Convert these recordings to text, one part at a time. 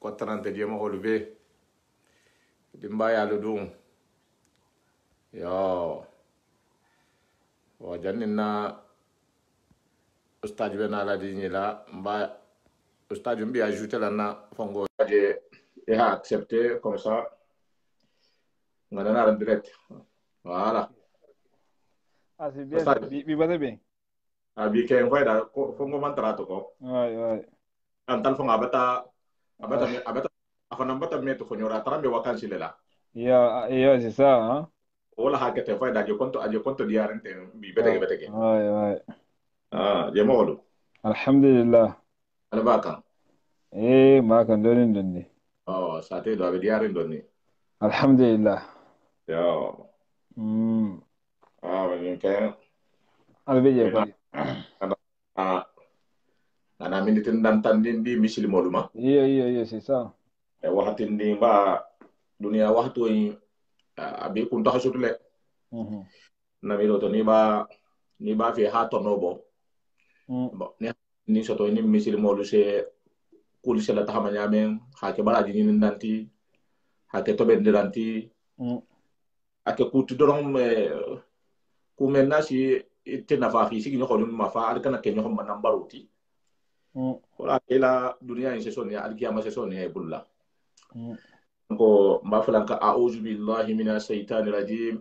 kotarante jema holbe dimba ya ludum yo wa janina ustad bena la dinila mba ustad mbi ajouter la na fongo et a accepté comme ça ngana en direct voilà c'est bien ça bi bada bien abi ken da fongo mantrato ko ouais antal fonga abata afana mbata meto fonyora tarambe wakansi lela yeah c'est ça hein wala hakete da aje konto diarente bi betege ouais je mawdu alhamdulillah albaka ma kan donni sate do abe diarin donni alhamdulillah yo men kan albeje ko ana minitin dan tandin di misil moluma iya c'est ça wahatin di ba dunia wahtu yi abi kun ta hasutule na mi to ni ba fi ha to nobo ni soto ni misil molu se kul se la tahama nyamen ha ke baraji ni nanti ha ke to ben diranti ake kutu doron ku men nasi te na fa fi sigi no holun ma fa al kana ke no ma nambaruti wala ila dunia in sesoni al kiyama sesoni e bulla ko mba falanka a'udhu billahi minash shaitanir rajim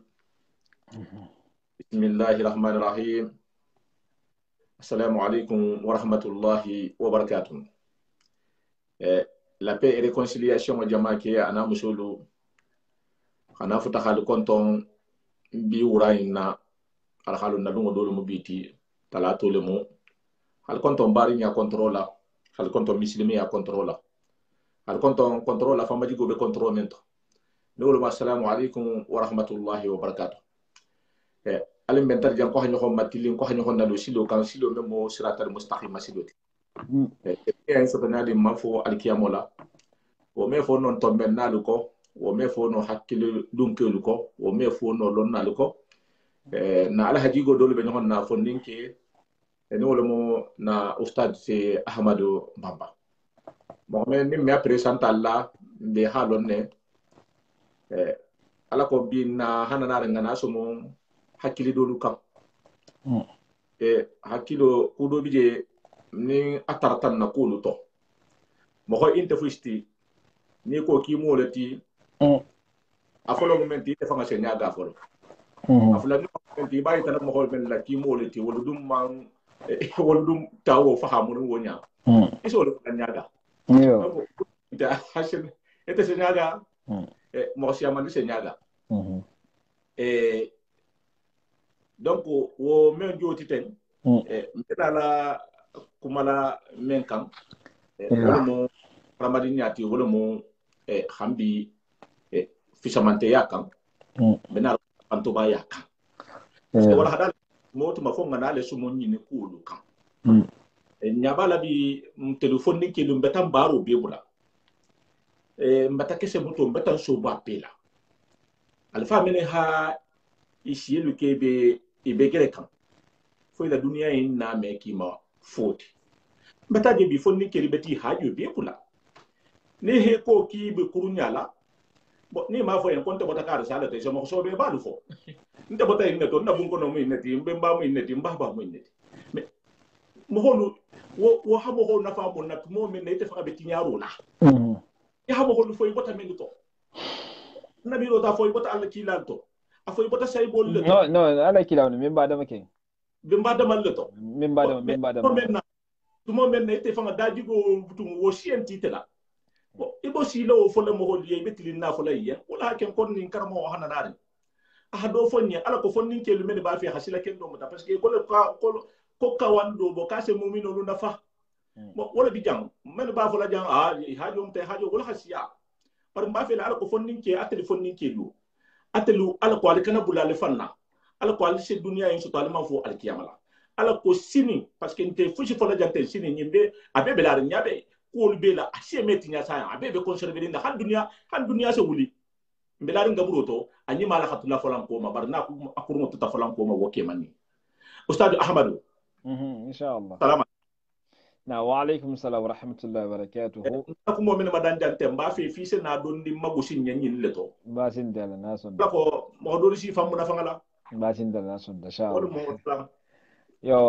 bismillahir rahmanir rahim assalamu alaikum wa rahmatullahi wa barakatuh la paix et réconciliation wa jama ke ana musulu ana futa hal konton bi wuraina al halun na dungo dolo mo biti talato le mo hal konton bari nya controla hal konton muslimi ya controla hal konton controla fama jigo be control mento nolo assalamu alaikum wa rahmatullahi wa barakatuh alim bentar jang ko hanyo matilin ko hanyo na lo silo kan silo memo siratal mustaqim masiloti en so tanadi mafo alkiyamola o me fo non tombe nalu ko o me fo no hakkile dunkelu ko o me fo no lon nalu ko na ala hajigo dole be non na fondinke ni wala mo na ustad se Ahmadu Bamba bon men ni me presente alla de halonne ala ko binna hanana ngana so mo hakkili dolu kam hakkilo kudo bije ni ataratan na kulu to mo ko inte fusti ni ko ki molati afolo momenti te fanga se nyaga afolo afula ni momenti bayi tan mo ko ben la ki molati wala dum man wala dum tawo fahamu wonya iso lo kan nyaga yo ita hasen ete se nyaga mo si amandi se nyaga donc wo men joti ten la kumala men kam wala mo ramadi nyati wala mo hambi fisamante yakam benar antoba yakam wala hadal moto mafonga na le sumo nyini kulu kam nyabala bi telephone ni kelu mbetam baro bebula mbata kese moto mbetam so ba pela alfa mene ha ici le kebe ibegere kam foi la dunia ina me kima foti mbata je bi fonni keli beti hajo bebula ne he ko ki be kurunyala bo ni ma fo en konta bota kar sala te so mo so be balu fo nte bota inne to na bunko no mu ineti mbemba mu ineti mbaba mu ineti me mo holu wo ha mo holu na fa mo na mo men ne te fa be tinyaro la ya ha mo holu fo bota men to na bi ro ta fo bota alla kilal to a fo bota say bol le no alla kilal men ba da make be mbada mal le to men ba da tumo men ne te fa daji go butum wo sienti te la ibo silo fo le mo holu ye betili na fo la ye wala ken kon ni karmo hananare do fonye ala ko fonni ke lumene ba fi hasila ken do mata parce que ko kawando bo kase mumino lu nafa wala bi jang men ba fola jang hajo mte hajo wala hasiya par mba fi ala ko fonni ke ateli fonni ke lu atelu ala ko al kana bulale fanna ala ko al se dunia en so talma fo al kiyamala ala ko sini parce que nte fushi fola jante sini nyimbe abebe la nyabe ko lu bela asemeti nya sa abebe conserver nda han dunia se wuli mbelari ngaburo to anyi mala khatula falan ko ma barna ku akurmo tuta falan ko ma woke mani ustad Ahmadu inshallah salama na wa alaikum salam wa rahmatullahi wa barakatuhu ko mo min madan jante mba fe fi se na don di magusin nyen le to ba sin dala na son la ko mo do si famu na fangala ba sin dala na son da sha wala Allah mo islam yo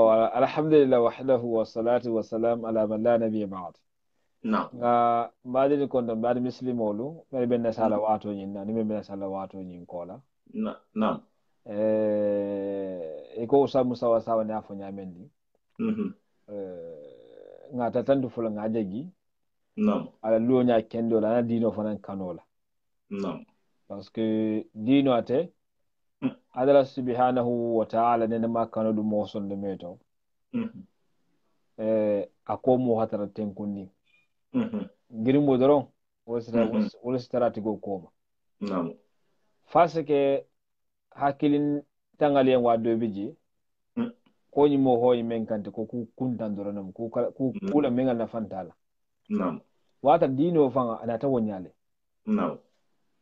alhamdulillah wahdahu wa salatu wa salam ala man la nabiyya ba'd na nga mbadi ko don mbadi muslimolu be ben na sala wato nyin na ni be na sala wato nyin kola na e ko sa musawa sawa ne afo nyamendi nga tatandu fula nga jagi ala luonya kendo la na dino fanan kanola parce que dino ate adala subhanahu wa ta'ala ne ma kanodu mo son de meto akomo hatara tenkundi ngirimo doron wala starati go koma parce que hakilin tangali en wado biji ko ni mo hoyi men kante ko ku kuntan doronam ku kula men na fantala wata dino fanga ana ta wonyale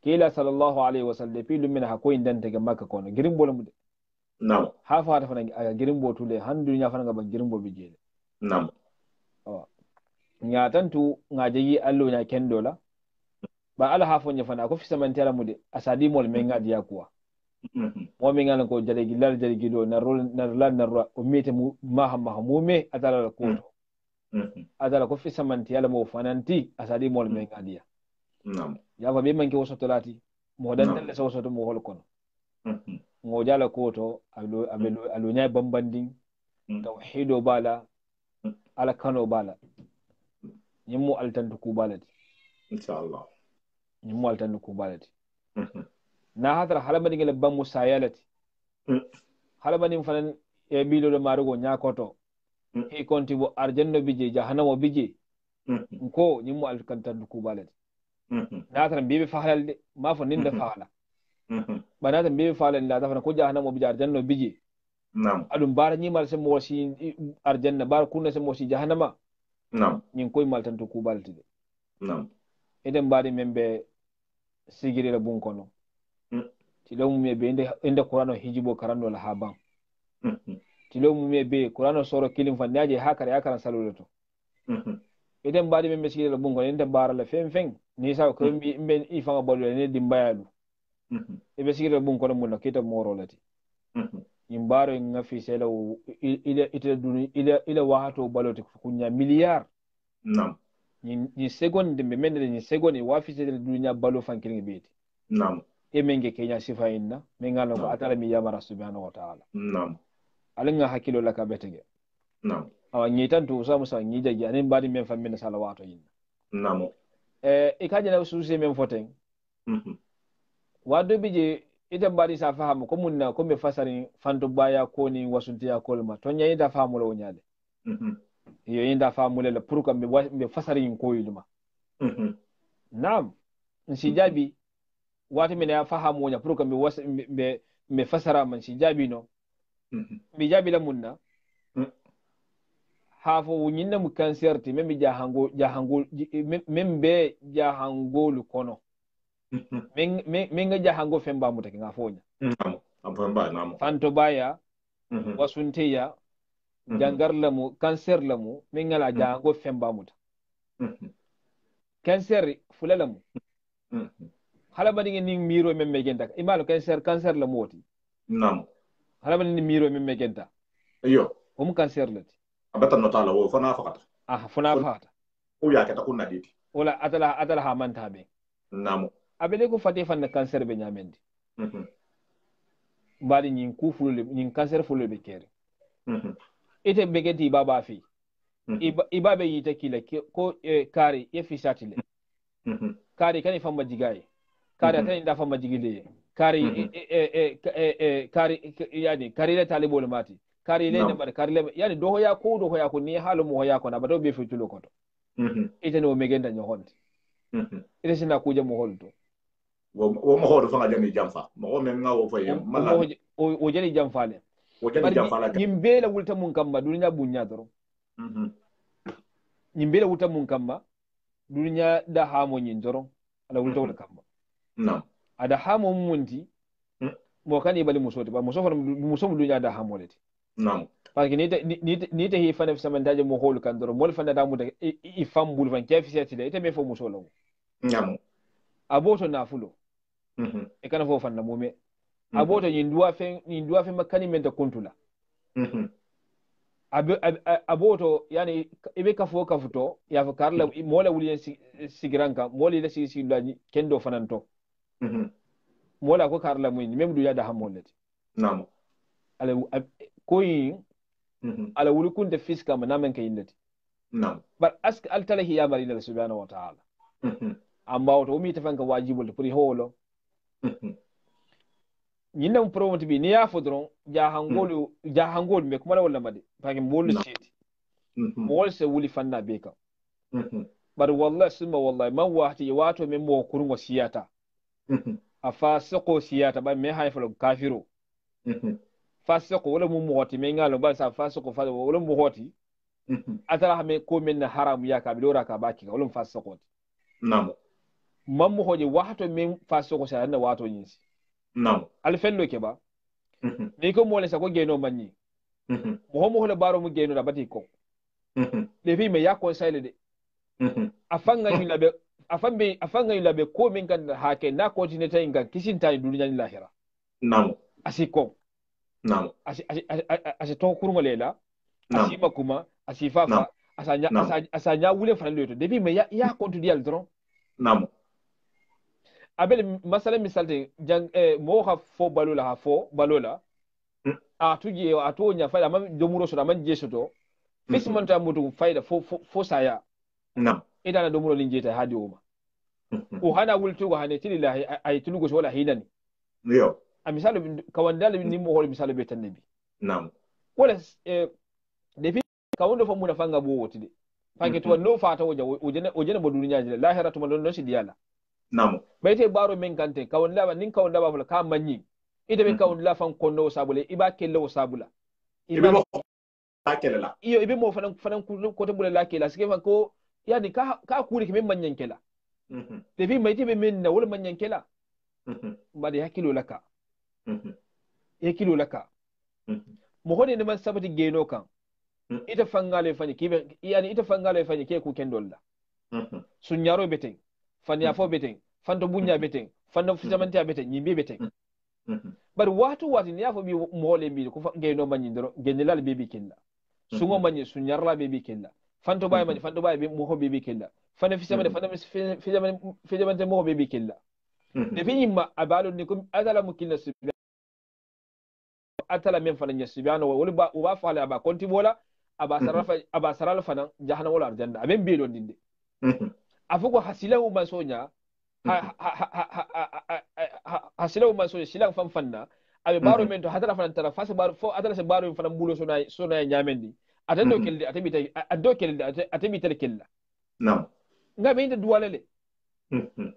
kila sallallahu alaihi wasallam fi lumina hako indan daga makka kono girimbo lamu de ha fa ta fana aga girimbo tule handu nya fana ga girimbo bije nya tantu ngaje yi allo nya kendola ba ala ha fo nya fana ko fi samantala mu de asadi mol men ngadi yakuwa mo mi ngana ko jale gilal jale gido na rol o mete mu maha mume atala ko to atala ko fi samanti yala mo fananti asadi mol men ngadiya ya fa be manke woso tolati mo dan tan so so to mo hol kono mo jala ko to alo nya bambandin tauhido bala ala kano bala nyimmo altan ku balati inshallah nyimmo altan ku balati na hadara halabani ngel bammu sayalati halabani fanan e bilo do marugo nyakoto e konti bo arjanno bije jahannamo bije ko nyimmo alkantan ku balati na tan bibe fahalde ma fa ninda fahala bana tan bibe fahalde la dafana ko jahannamo bije arjanno bije adum bara nyimal se mo si arjanna bar kunna se mo si jahannama nyin koy maltan to ku balati de eden bari membe sigiri la bun kono tilo mu be inde qur'ano hijibo karando la haban tilo mu be qur'ano soro kilim fandaje hakare yakara salulato iden badi men mesire bungo inde bara la fen ni sa ko mbe ifanga bolu ne dimbayalu e be sigire bungo no mun kita moro lati imbaro ngafi sela ila duni ila wahato balote kunya miliyar ni seconde be men ni seconde wafi sela dunya balo fankirin beti e menge kenya sifa inna men ngalo ko atala mi yamara subhanahu wa ta'ala alinga hakilo laka betege awa nyitan to usamu sa nyija gi anen badi men famina salawato inna e kaje na suuse men foten wado bije ita badi sa fahamu ko munna ko be fasari fanto baya ko ni wasuntiya kolma to nyayi da fahamu lo nyaade yo yinda fahamu le pour ko be fasari ko yiduma nam nsi jabi wati mene ya fahamu wonya pour que me fasara man si jabi no mi jabi la munna hafo wunyinna mu cancer ti memi jahango membe jahango kono men ga jahango femba mutake ngafonya amfamba namo fanto baya wasunteya jangar lamu cancer lamu men ngala jahango femba muta cancer fulalamu hala bani ni miro men megenta imalo cancer la moti hala bani ni miro men megenta yo cancer lati abata notala wo fana fakata fana fakata o ya kata kunna diti wala atala ha manta be abele ko fate fan cancer be nyamendi bari nyin ku fulule nyin cancer fulule be kere ite begeti baba fi ibabe yite kila ko kari ye fisatile kari kani famba jigaye kari atani da famba jigile kari kari yani kari le talibol mati kari le ne bar kari le yani do ya ko ni halu mo ya ko na bado be fitulo ko to ite no megenda nyohonti ite sina kuja mo holto wo mo hodo fanga jani jamfa mo men ngawo fa yam mala o jani jamfa le o jani jamfa la nyimbe la wulta mun kamba dunya bunya doro nyimbe la wulta mun kamba dunya da hamo nyin doro ala wulta wala kamba ada hamo munti mo kan ibali musoti ba muso dunya da hamo leti Naam. parce que ni te hi fana samantaje mo hol kan doro mol fana damu daga i fambul fan kefi setile ite me fo musolo Naam. aboto na fulo e kana fo fanna mume aboto yin duwa fe makani men da kuntula aboto yani ibe kafo kafuto ya fa karla mola wuli sigiranka mola la sigi lani kendo fananto mola ko karla muyin mem du ya da hamolleti Naam. ala koyi ala wuli kunta fiska manamen kayillati Naam. bar ask altalahi ya bari Allah subhanahu wa ta'ala amma wato umi ta fanka wajibul puri holo nyinda mu promote bi ni ya fodron ja hangolu me kuma wala made fagi mbolu siti mol se wuli fanna be ka bar wallahi summa wallahi man wahti wato me mo kurungo siyata afasiqo siyata ba me hayfalo kafiro fasiqo wala mu moti me ngalo ba sa fasiqo fa wala mu hoti atara me ko men haram ya ka bilora ka baki ka wala fasiqo Naam. man mu hoje wato men fasiqo sa na wato yinsi Naam. alfello ke ba ni ko mole sa ko geno manni mo mo hola baro mu geno da bati ko de fi me ya conseil de afanga yu labe afanga yu labe ko min kan hake na continue ta inga kisin ta duniya ni lahira Naam. asiko Naam. asi to kurmo lela asi makuma asi fafa asanya wule fanlo to de fi me ya kontu dial dron Naam. abel masala misalte jang mo ha fo balola a tuje a to nya fayda man domuro so man jeso to fisman ta mutu fayda fo saya Naam. idana domuro linjeta hadi uma o hana wulto go hane tilillahi ay tulugo so wala hinani Yo. a misalu kawandala ni mo hol misalu be tan nabi Naam. wala defi kawndo fo muna fanga bo wotide fanke to no fata wojene bo duniya jile lahira to non si diyala Naam. bayte baro men kante kawanda ba nin kawanda ba ka manyi ida be kawanda fan konno sabule iba kello sabula Ibe mo akela. iyo ibe mo fanan ko to bule la kela sike fan ko yani ka kuri ki men manyan kela defi mayte be men na wala manyan kela ba da hakilo laka yakilo laka mo hone ne man sabati geno kan ita fangale fanyi kibe yani ita fangale fanyi ke ku kendolla sunyaro beten fanya fo beten fanto bunya beten fanto fisamanta beten nyimbe beten bar watu ne yafo bi mole bi ko geno manyi ndoro genelal bebi kella sungo manyi sunyarla bebi kella fanto bay manyi fanto bay be mo bebi kella fanto fisamanta fanto fisamanta mo bebi kella de fi yimma abalo ni kum adala mukilla subhanahu atala men fana subhanahu wa ba wa fala ba konti bola aba sarala fana jahannam wala arjanna aben be don dinde afugo hasilahu masonya hasilahu masonya silang fanna abe baro men to hadala fana tara fasa baro fo adala se baro fana bulo sona nyamendi atando keldi atabi tel kella Naam. ngabe inde duwalele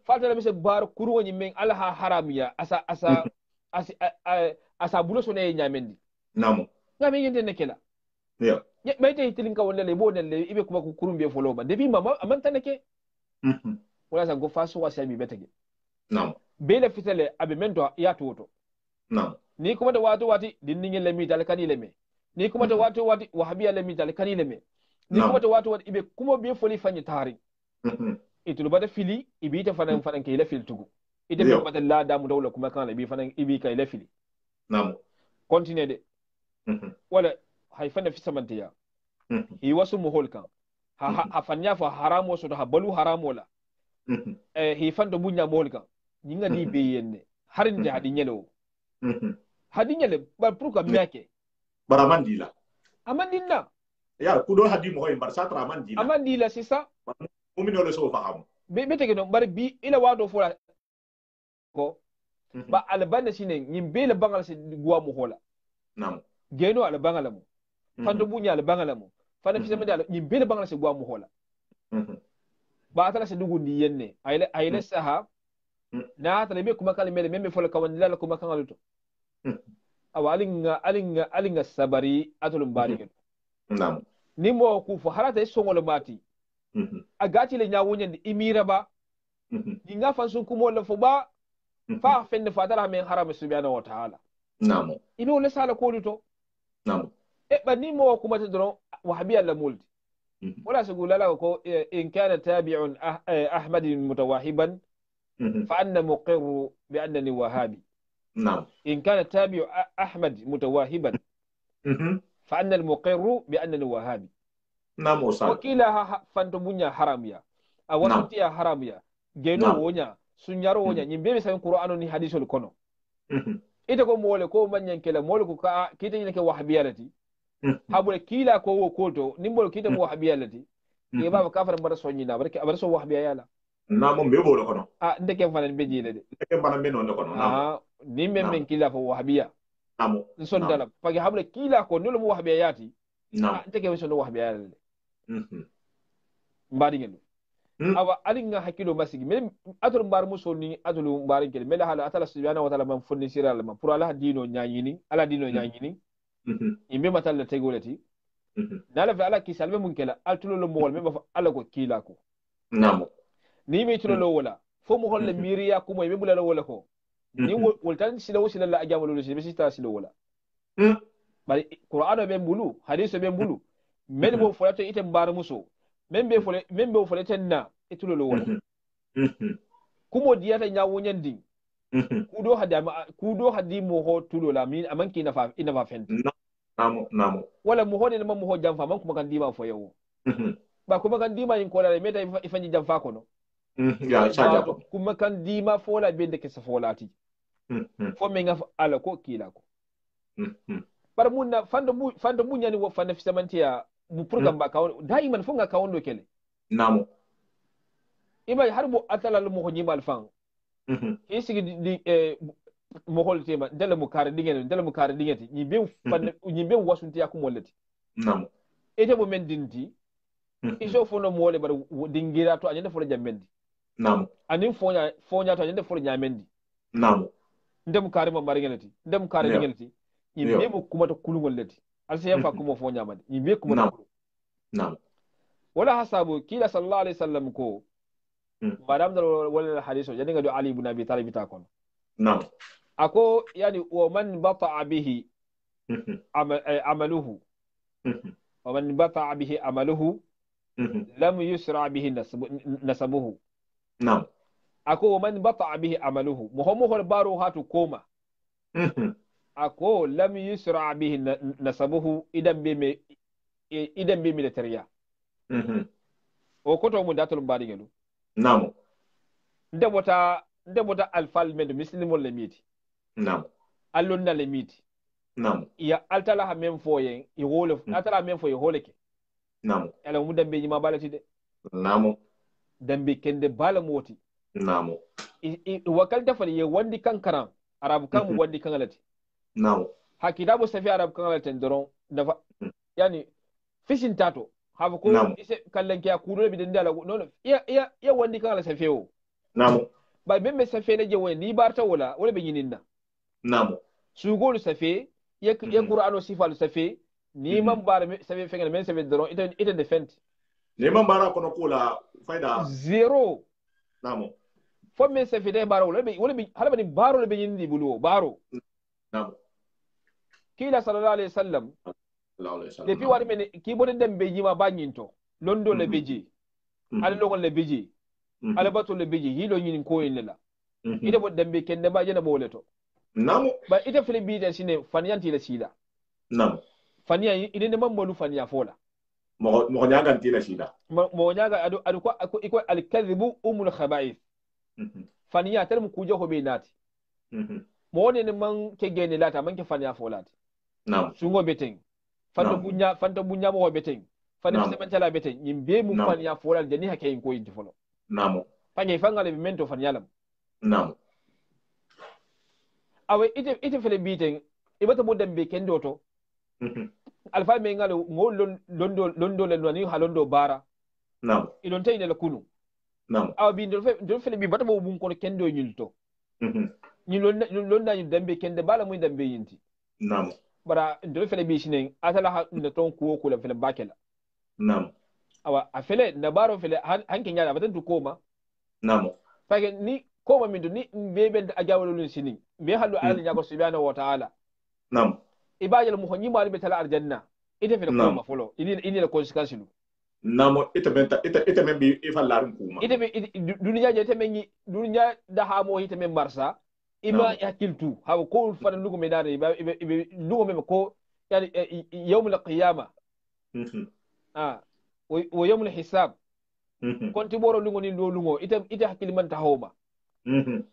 fatala mise baro kuru ni men ala haramiya asa bulo sona nyamendi Naam. ngabe inde nekela Yo. bayte hitilin ka wonle bo nelle ibe kuma kurumbe folo ba debi mama amanta nake wala sa go faso wa sabi betege Naam. bele fitale abe mento ya toto Naam. ni kuma da wato wati dinninge lemi dal kani leme ni kuma da wato wati wahabiya lemi dal kani leme ni kuma da wato wati ibe kuma be foli fanyi tari itulu bada fili ibi ta fanan ke la fil tugu ite be bada la da mu dawla kuma kan ibi fanan ibi kai la fili Naam. continue de wala haifan da fi samantiya hi wasu muholkan hafanya fa haramo so da balu haramo la hi fan da bunya muholkan ninga di beyenne harin da hadin yelo hadin yele ba pruka miake Baramandila. amandina Ya kudo hadi mo hoy bar satra amandila sisa mumino le so faham. be tege no bar bi ila wado fola ko ba albanda shine nyimbe le bangal se guwa mu hola Naam. geno albangala mu fando bunya albangala mu fanda fisame dal nyimbe le bangal se guwa mu hola ba atala se dugu ni yenne ayle saha na atala be kuma kan meme fola kawan lala kuma kan aluto alinga sabari atulum bariken Naam. ni mo ku fo harata songolo mati agati le nyawunya imira ba ni nga fan sun kumo le fo ba fa fenne fatara men haram subhanahu wa ta'ala Naam. ibe wala sala ko luto Naam. بني مو كما تدرون وهابية لمولد ولا سيقول له إن كان تابع أحمد متوهبا فأنا مقر بأنني وهابي. نعم. إن كان تابع أحمد متوهبا فأنا المقر بأنني وهابي. نعم أستاذ. وكلا فانتمونيا حراميا أوسطيا حراميا جنو ونيا سنيارو ونيا نيمبي سان قرآن ني حديث الكونو ite ko mole ko manyan kela mole ko ka kita ni ke wahabiyalati habule kila ko wo koto nimbol kita mo wahabiyalati ke baba kafara bara sonni na barke bara so wahabiyala na mo mebo lo kono ndeke fanan be jile de ndeke fanan be non kono na nimbe men kila fo wahabiya namo son dala pagi habule kila ko nolo mo wahabiyati na ndeke so no wahabiyala de mbadi ngel awa alinga hakilo masigi men atul mbar musoni atul mbar ngel mel hala atala subhanahu wa ta'ala man fonni siral man pour ala dino nyaanyini ala dino nyaanyini imbe matal tegolati nala fa ala kisalbe mun kala altulo lo mol memba ala ko kila ko namo ni me tulo lo wala fo mo holle miriya ko mo membu la wala ko ni woltan sila sila la ajamalo lo sibe sita sila wala bari qur'ano be mbulu hadith be mbulu men mo folato ite mbar muso membe fole tenna etulo lo wala kumo diyata nyawo nyandi kudo hadi mo ho tulo la min amanki ina fa fenti namo wala mo hone mo ho jamfa man kuma kan dima fo yawo ba kuma kan dima yin kola meta ifanyi jamfa kono ya chaja kuma kan dima fola bende ke safolati fo me nga ala ko kila ko par munna fando munya ni wo fanda fisamantiya bu program ba kawon daiman funga kawon do kele namo ima harbo atala mo nyimal fan isigi di mo holtema dele mo kare dingeti nyimbe wasunti yakumolleti namo ete bo men dinti iso fono mo wole bar dingira to anyande folo jammendi namo anin fonya to anyande folo nyamendi namo ndem kare mo maringeleti ndem kare dingeleti nyimbe mo kuma to kulungolleti alsiya fa kuma fonya made nyimbe kuma to namo wala hasabu kila sallallahu alaihi wasallam ko madam dal wala hadiso jadi ngado ali ibn abi talib ta kono na'am ako yani wa man bata'a bihi amaluhu wa man bata'a bihi amaluhu lam yusra bihi nasabuhu na'am ako wa man bata'a bihi amaluhu muhammad baro hatu koma ako lam yusra bihi nasabuhu idan be militariya o koto mu datul bari gelu namo ndebota alfal med muslimol le miti namo allonna le miti namo ya altala ha men foyen i wole atala men foyen holeke namo ala mu dambe nyima balati de namo dambe kende bala moti namo wakal dafal ye wandi kankaram arab kam wandi kangalati namo hakida bo safi arab kangalati doron dafa yani fishin tato hafu ko ise kallan kiya kudo bi dindala non ya wandi kangala safewo namo ba membe safe ne je wani barta wala be yininna namo sugolu safe ya qur'ano sifalu safe ni man bar safe fengal men safe doron ita defend ni man bara kono kula faida zero namo fo men safe de baro wala be halaba ni baro le be yindi bulu baro namo kila sallallahu alaihi wasallam depuis wari men ki boden dem be yima banyinto londo le beji ala logon le beji ala bato le beji hilo nyini ko inela ide bo dem be kende ba jena boleto namo ba ite fele bi de sine fanyanti le sila namo fanya ide ne mamolu fanya fola mo nyaga ntila sila mo nyaga adu ko iko al kadhibu umul khaba'ith fanya tel mu kujo ho be nati mo ne man ke gene lata man ke fanya folati namo sungo beteng fanta bunya mo beteng fanta sementala beteng yimbe mu fanya folal de ni hake yin ko yin folo namo fanya fangale mento fanyalam namo awe ite fele biteng ibata mo dembe kendo to alfa me ngalo ngol londo le noni halondo bara namo idon tay ne la kunu namo aw bi do fele bi bata mo bun ko kendo nyilto ni lonna ni dembe kende bala mu dembe yinti namo bara do fele bi shinen atala ha ne ton kuwo kula fele bakela namo awa afele na baro fele hanke nyala batan tu koma namo fage ni koma min do ni bebe ajawlo lun sinin be halu ala nyako subhanahu wa ta'ala namo ibajal mu honni mali be tala arjanna ite fe ko ma folo ini la conséquence lu namo ite men bi ifa larum kuma ite be dunya je ite men dunya da ha mo ite men marsa ima yakiltu ha ko fa lugo me dare ibe lugo me ko yani yawm al qiyamah wa yawm al hisab konti boro lugo ni do lugo ite hakili man tahoma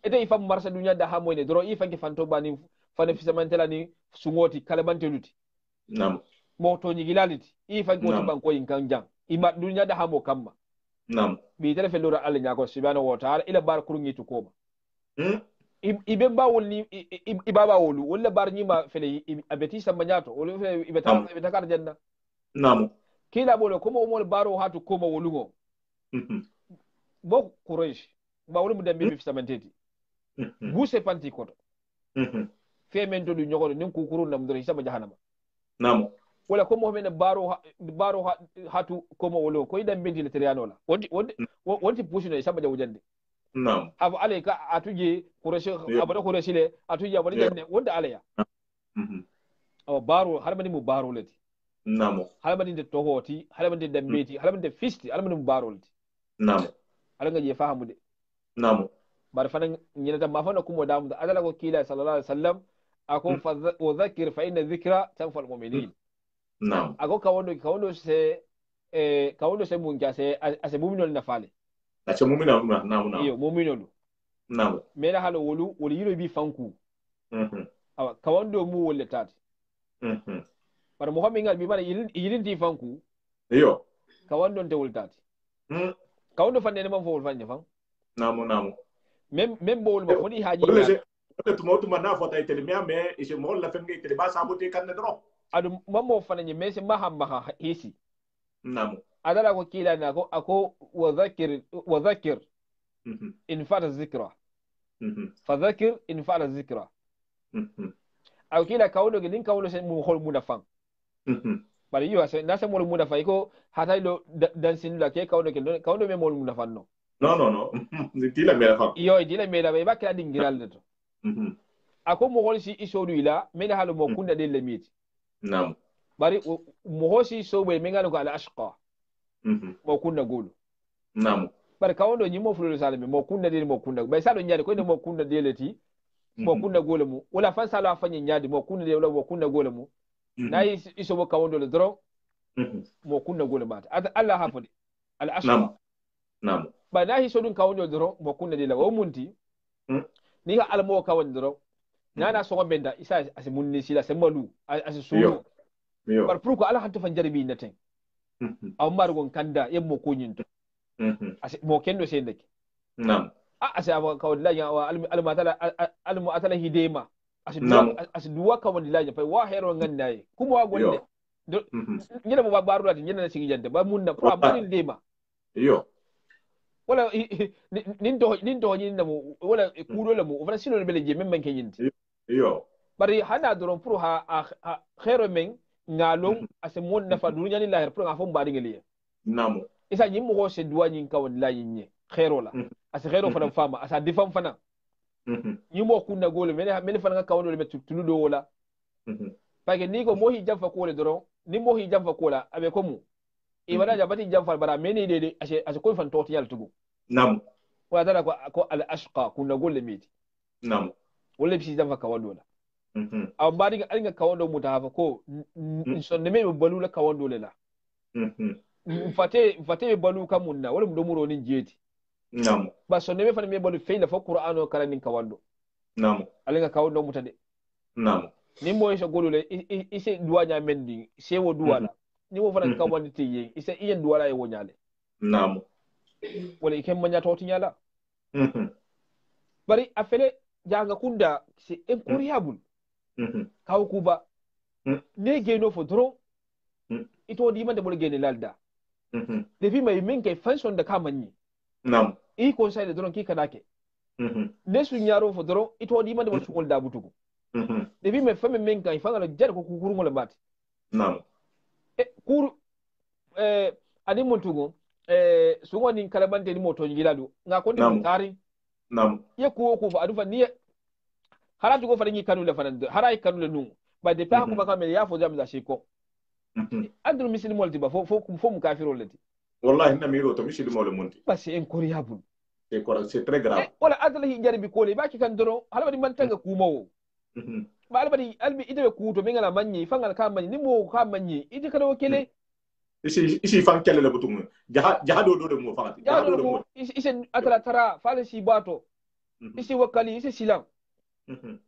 ite ifa marsa dunya da ha mo ne doro ifa ke fanto bani fane fisamantela ni sungoti kala banteluti nam moto nyigilaliti ifa goti banko inkan jang ima dunya da ha mo kamma nam bi tele fe lura Allah nyako subhanahu wa ta'ala ila bar kurungi to koma ibe ba woni ibaba wolu wala bar nyima fele abeti samanyato wala fe ibeta kar janna nam kila bolo kuma mo baro hatu koma wolugo bo quraish ba wolu mudambe bi samanteti buse panti koto fe men to du nyogo nin kukuru nam do hisaba jahannama nam wala ko mo men baro hatu koma wolu ko idan benti le triano la wonti pushino hisaba jawjande nam abu alayka atuje quraish abada quraish le atuje abada janne wonda alaya o baro harmani mu baro lati nam halmani de tohoti halmani de dambeti halmani de fisti halmani mu baro lati nam alanga je fahamu de nam bar fana nyinata ma fana kumo damu da adala ko kila sallallahu alaihi wasallam ako wa dhakir fa inna dhikra tanfa'ul mu'minin nam ako kawondo se mun jase ase mu'minol na fale ace mu'mina nam iyo mu'minol nam mera halo wolu yiro bi fanku awa kawondo mu wolle tati bar muhammin ngal bi mara yirin ti fanku iyo kawondo te wol tati kawondo fanne ne man fo wol fanne fan nam même bol ma fodi haji wala tuma na fota itele me ise mo la femme itele ba sabote kan ne dro adu mammo fana ni mesi mahamma hisi nam adala ko kila na ko ako wa dhakir in fata dhikra fa dhakir in fata dhikra aw kila kawdo gidin kawdo sen mu hol mu da fan bari yo ase na se mo mu da fay ko hatay do dansin la ke kawdo me mo mu da fan no no dila me fa yo dila me da ba kala dingiral de to ako mo hol si isodu ila me da halu mo kunda de lemiti nam bari mo hosi so be me ngalo ko al ashqa mo kunda golu nam bari kawdo nyi mo fulo salami mo kunda de mo kunda bay salo nyaade ko de mo kunda de leti mo kunda golu mu wala fan salo afanye nyaade mo kunda de wala mo kunda golu mu nayi iso bo kawdo le dro mo kunda golu mata Allah hafudi al ashqa nam ba nahi so dun kawdo dro mo kunda de la o munti ni ga almo kawdo dro nana so benda isa asimunni sila semalu asisuru par pourquoi Allah hanto fan jarbi naten aw margon kanda yemmo ko nyinto mo kendo sendake nam asa aba kawdilla ya wa almu atala hidema duwa kawdilla ya fa wa hero ngandaye kuma wa gonde nyina mo baru lati nyina na sigi jante ba munna pro ba dema yo wala nin to nyina mo wala kudo la mo wala sino bele je memman ke yinti yo bari hana doron pro ha khero men ngalong ase mon nafa dunya ni lahir pro ngafo mbadi ngeliye namo isa nyim mo se duwa nyin kawon la yinye khero la ase khero fana fama asa difam fana nyimo kunna gole men fana kawon le metu tuludo wala pake ni ko mo hi jamfa ko le doron ni mo hi jamfa ko la abe ko mu e wala jabati jamfa bara meni de ase ko fan toti yal tugu namo wala dara ko al ashqa kunna gole miti namo wala bi jamfa kawon la aw mbadi ga alga kawando mutafa ko sonne me balu la kawando le la fate balu kamunna wala mdo muro nin jeti nam ba sonne me fane me balu feila fa qur'ano kala nin kawando nam alga kawando mutade nam ni mo so golule ise duwanya mendi sewo duwala ni mo fana kawandi tiye ise iyen duwala e wonyale nam wala ikem manya toti nyala bari afele janga kunda c'est incroyable kaw kuba ne geno fo dro ito di man de bol gene lalda depuis may min kay fanson da kamanni nam i conseil de dron ki kadake ne su nyaro fo dro ito di man de bol sukol da butugo depuis may fami min kay fangala jar ko kukuru ngol bat nam kur ani montugo su ngoni kalabante ni moto ngiladu nga ko ni tari nam ye ko fa adu fa ni haratu go fa ni kanu le fa harai kanu le nu ba de pa ko ba kamel ya fo jam da shiko adul muslimol tiba fo mu kafirol lati wallahi na miro to muslimol monti ba c'est incroyable c'est très grave wala adala hi jaribi kole baki kan doro halbadi man tanga kumawo ba albadi albi ide ku to mingala manyi fangal ka manyi nimo ka manyi ide kada wakele isi fan kele le butum jaha do de mo fangati jaha do mo isi atala tara fale si bato isi wakali isi silam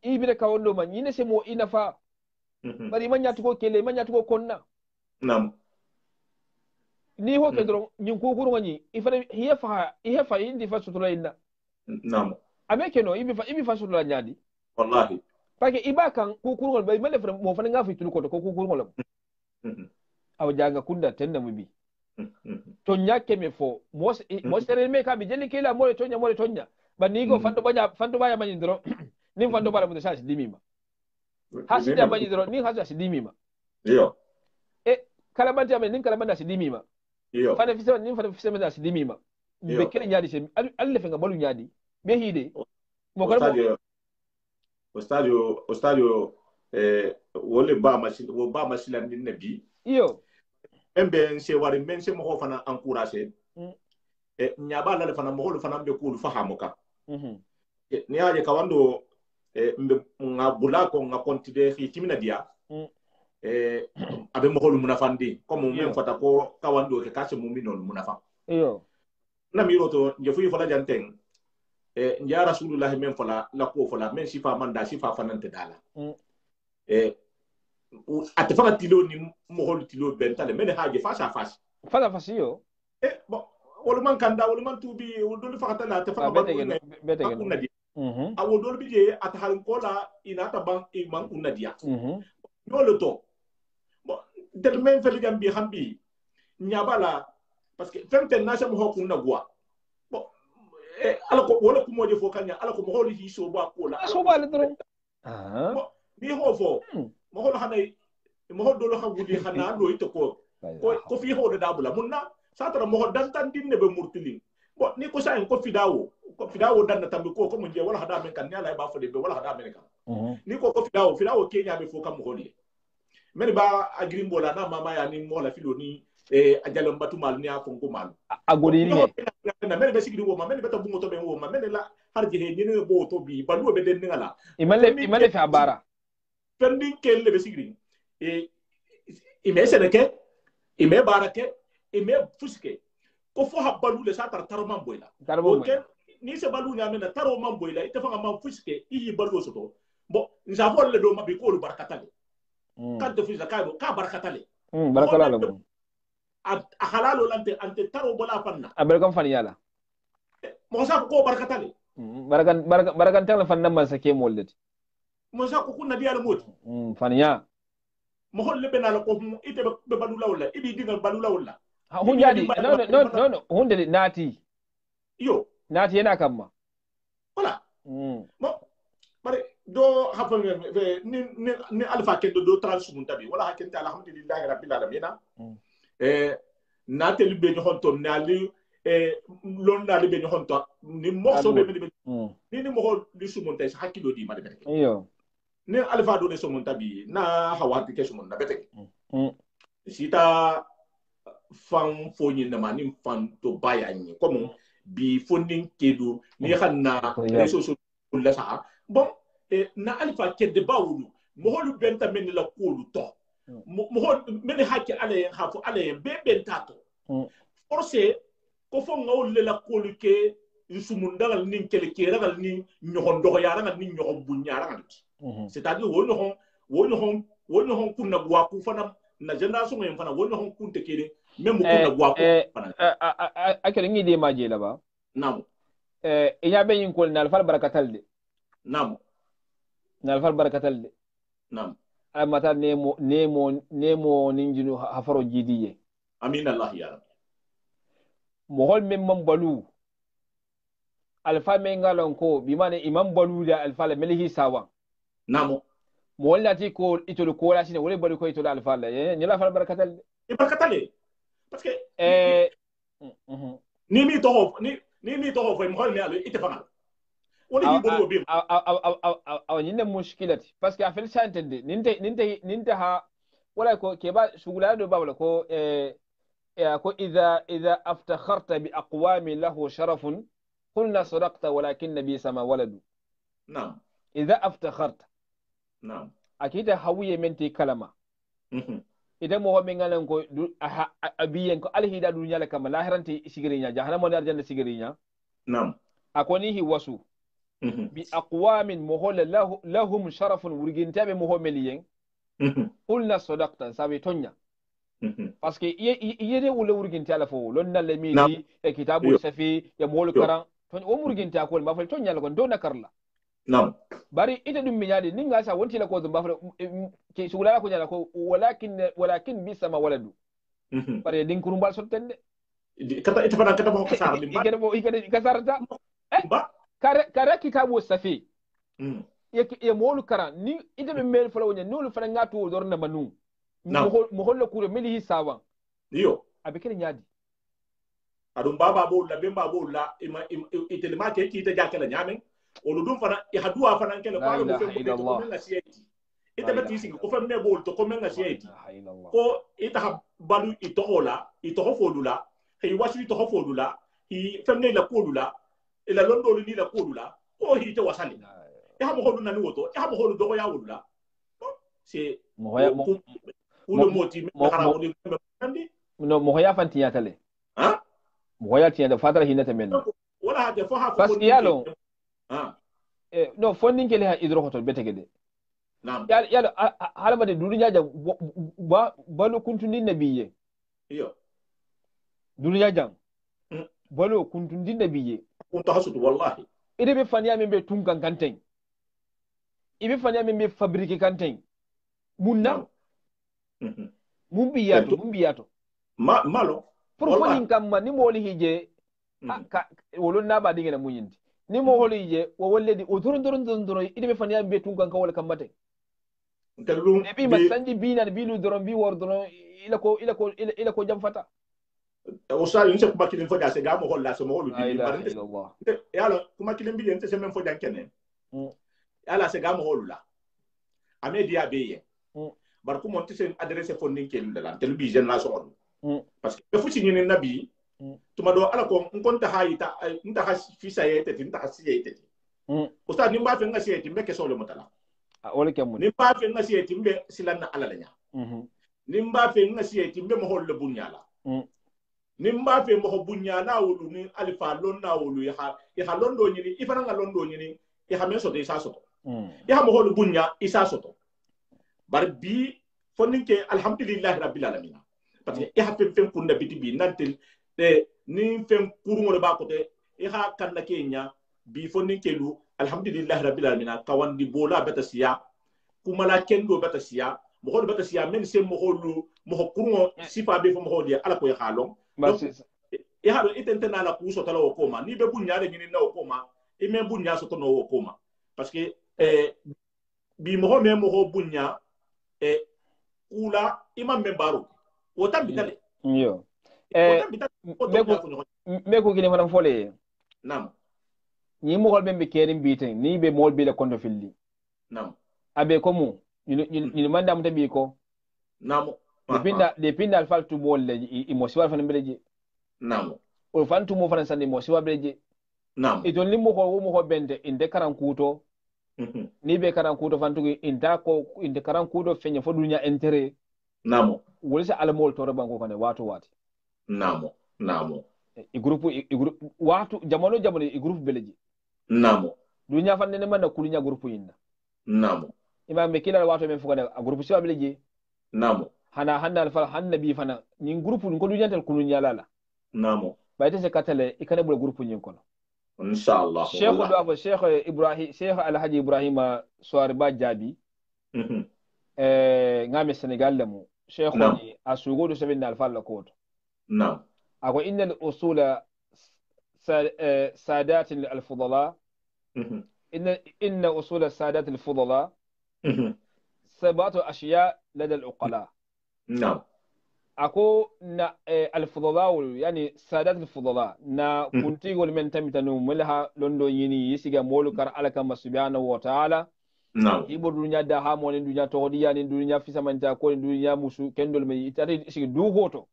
ibire ka wondo manyi ne se mo inafa bari manya tuko kele manya tuko konna nam ni ho ke dron nyin ko kuru manyi ifare hiya fa indi fa sutura inna nam ameke no ibi fa sutura nyadi wallahi pake iba kan ku kuru bai mele fra mo fa nga fi tulu ko ku kuru aw janga kunda tenda mubi to nyake me fo mo sere me ka bi jeli kila mo tonya bani go fanto baya manyi dron nin fanto bala mu sa dimima hasi da manyi dron nin hasa dimima yo kalabanta me nin kalabanta dimima yo fana fisa nin fana fisa me da dimima be kele nyadi se alle fe nga balu nyadi be hide mo kala Ostadio wole ba machine din nabi iyo embe se wari men se mo fana encourager nyaba la fana mo fana be ko fahamuka ni aje kawando mbe ngabula ko ngakontide fi timina dia abe mo munafandi comme men fata ko kawando ke kasse mo minon munafa iyo na mi roto je fu fala janteng ya rasulullah men fala la ko fala men sifa manda sifa fanante dala atafaka tilo ni mo tilo bentale men haje face à face yo bon wala man kanda wala man tubi wala do fakata la atafaka bete kunna di awo do bi je atahal ko la ina ta ban iman kunna dia no le to bon del men fel gambi hambi nyabala parce que femte nasa mo kunna gwa ala ko wala ko moje fo kanya ala ko mo holi hi so ba ko la so ba le dron ni ho fo mo hol hanay mo hol do lo xawudi xana do ito ko fi ho da bula munna satara mo dan tan dinne be murtilin bo ni ko sa en ko fidawo dan tambi ko mo je wala hada men kan ni ala ba fo de be wala hada men kan ni ko fidawo kenya be fo kam mo holi men ba agrimbo la na mama ya ni mo la filo ni ajalon batumal ni afon ko mal agodi ni na mele be sigiri wo ma mele beta bungo to be wo ma mele la harje he ni ne bo to bi balu be den ngala imale fa bara pending kelle be sigiri ime seneke ime barake ime fuske ko fo habbalu le satar taroman boyla ni se balu nya mena taroman boyla ite fa ma fuske yi balu soto bo nza fo le do ma bi ko lu barakatale kan to fuska ka barakatale barakala a halalo lante ante taro bola fanna abarkan fan yala mo sa ko barakatale barakan tan fan nan man sake moldet mo sa ko kunna diala moti fan ya mo holle be nala ko ite be balula wala ibi dingal balula wala hun jadi no hun de nati yo nati yana kamma wala mo bare do hafan ni alfa ke do transum tabi wala hakenta alhamdulillah rabbil alamin na teli be honto nali lon dali be honto ni morso be ni mo li sumonta sa hakilo di ma de bete iyo ni alfa do de sumonta bi na hawati ke sumonta bete sita fan foni na mani fan to baya ni comme bi fondin kedu ni xanna reso so la sa bon na alfa ke de bawulu mo lu benta men la kolu to mo men hakki ale en hafu ale en be bentato forcé ko fo ngawol le la kolu ke insumundal nin kele ke ragal ni ñoxon doxo ya ragal ni ñoxon buña ragal c'est-à-dire wo ñoxon kunna gwa ku fana na génération en fana wo ñoxon kunte kele même kunna gwa ku fana akere ngi de maje la ba nam iya be yin kol na alfal barakatal de nam na alfal barakatal de nam mata nemo ninjinu hafaro jidiye amin allah ya rabbi mo hol men man balu alfa men ngalon ko bi mane imam balu da alfa la melihi sawa namo mo wallati ko itol ko la sine wala balu ko itol alfa la ni la fal barakatal e barakatal parce que ni mi to fo mo hol mi alo ite fanal wala yi bolu bi aw ni ne mushkilati parce que afel santende ninte ha wala ko keba shugula do babla ko ko idha aftakharta bi aqwami lahu sharafun qulna sadaqta walakin nabi sama waladu. Naam. Idha aftakharta. Naam. Akita hawiye menti kalama. Idan mo hoɓe ngalen ko abiyen ko alhida duniya la kama lahiranti sigirinya jahannama ne arjanna sigirinya. Naam. Akonihi wasu bi aqwamin mo holle lahum sharafun wurgintaɓe mo homeliyen qulna sadaqta sabi tonya parce que yede wula wurginta ala fo lon nalle midi e kitabu safi ya mol karan ton o wurginta ko ma fa tonya la ko do nakarla. Naam. Bari ita dum minyade ninga sa wonti la ko zumba fa ke sugula ko nyala ko walakin bi sama waladu. Bari din kurumbal sottende kata ita fana kata mo kasar limba ikade kasarta kare kitabu safi ye molu karan ni ita be mel fala wonya nulu fana ngatu dor na manu mo holla kure meli hisaban iyo abikene nyadi adum baba bo la bemba bo la itelma ke ki ta jakala nyamen olu dum fana ya haduwa fana kele ko mo fe ko men ngasiyeti ita beti sigi ko fe me bo to ko men ngasiyeti ko ita balu itohola itohofodula he washi itohofodula hi femne la kodula ila londo ni la kodula ko hi te wasali ya mo hodu nani woto ya mo hodu dogo ya wulula c'est ulo moti me khara woni no mo ya fanti ya tale ha mo ya tiya da fatara hinata men wala hade fo ha parce que yalo ha no fondin kele ha idro hoto betegede naam yalo halama de duniya ja balu kuntundi nabiyye iyo duniya jang balu kuntundi nabiyye kunta hasutu wallahi ide be fanya men be tunkan kanten ibe fanya men be fabrique kanten munna mun biyato malo pour foni kam ni mo li hije wolon na ba dingena munyindi ni mo holi hije wo wolledi o doron ide be fanya men be tunkan ka wala kamate kalum e bi masanji bina bilu doron bi wor doron ila ko jam fata o sari nse kuma kilin foja se ga mo holla so mo holu bi yalo kuma kilin bi nte se men foja kenen yala se ga mo holula amedia beye bar ko mon tisen adresse fondin kelu dala tel bi generation parce que fuci ni nabi tuma do ala ko nkonta hayita nta hasfisa yete tinta hasiyete ustad nimba fe ngasiyete mbeke solo mutala wala kemu nimba fe ngasiyete mbe silanna ala lanya nimba fe ngasiyete mbe mo holle bunyala nimba fe mo bunyana wulu ni alifa lonna wulu ya londo nyini ifana nga londo nyini ya meso de isa soto ya mo holu bunya isa soto bar bi foninke alhamdulillah rabbil alamin parce que ya fem kunda biti bi nantel ni fem kurungo ba ko te ya kanna kenya bi foninke lu alhamdulillah rabbil alamin kawandi bola betasiya kumala kendo betasiya mo holu betasiya men se mo holu mo kurungo sifa be fo mo holu ala ko ya halon ya hado itentena la ku soto la okoma ni be bunya de nyini na okoma e me bunya soto no okoma parce que bi mo bunya kula imam membaro wota bitale yo meko gine fana fole nam ni mo hol be kerim biten ni be mol be le kondo filli nam abe ko mu ni manda mo tabi ko nam depinda alfal tu bol le mo siwal fana beleje nam o fantu mo fana sande mo siwal beleje nam e don limmo ko bende inde karan kuto ni be karan kuto fantu inde karan kuto fenya fo dunya entere namo wolisa alamol to banko kane wato wati namo i groupe wato jamono i groupe beleji namo dunya fande ne man kulinya groupe yinda namo imam be kila wato men fukane a groupe siwa beleji namo hana alfa hannabi fana ni groupe ko dunya tel kulinya lala namo bayte se katale ikane bul groupe nyin kono inshallah cheikh do afo cheikh alhaji ibrahima soir ba jabi ngame senegal lamu cheikh ni asugo sebin alfa la koto نعم أقول إن الأصول سادات الفضلاء إن أصول السادات الفضلاء سبعة أشياء لدى العقلاء. نعم أقول الفضلاء يعني سادات الفضلاء نا كنتي قول من تمتنو ملها لندو يني يسيغا مولو كار على كما سبحانه وتعالى Naam. ibo dunya da ha mo ni dunya to diya ni dunya fisa manta ko ni dunya musu kendol me itare sigi du hoto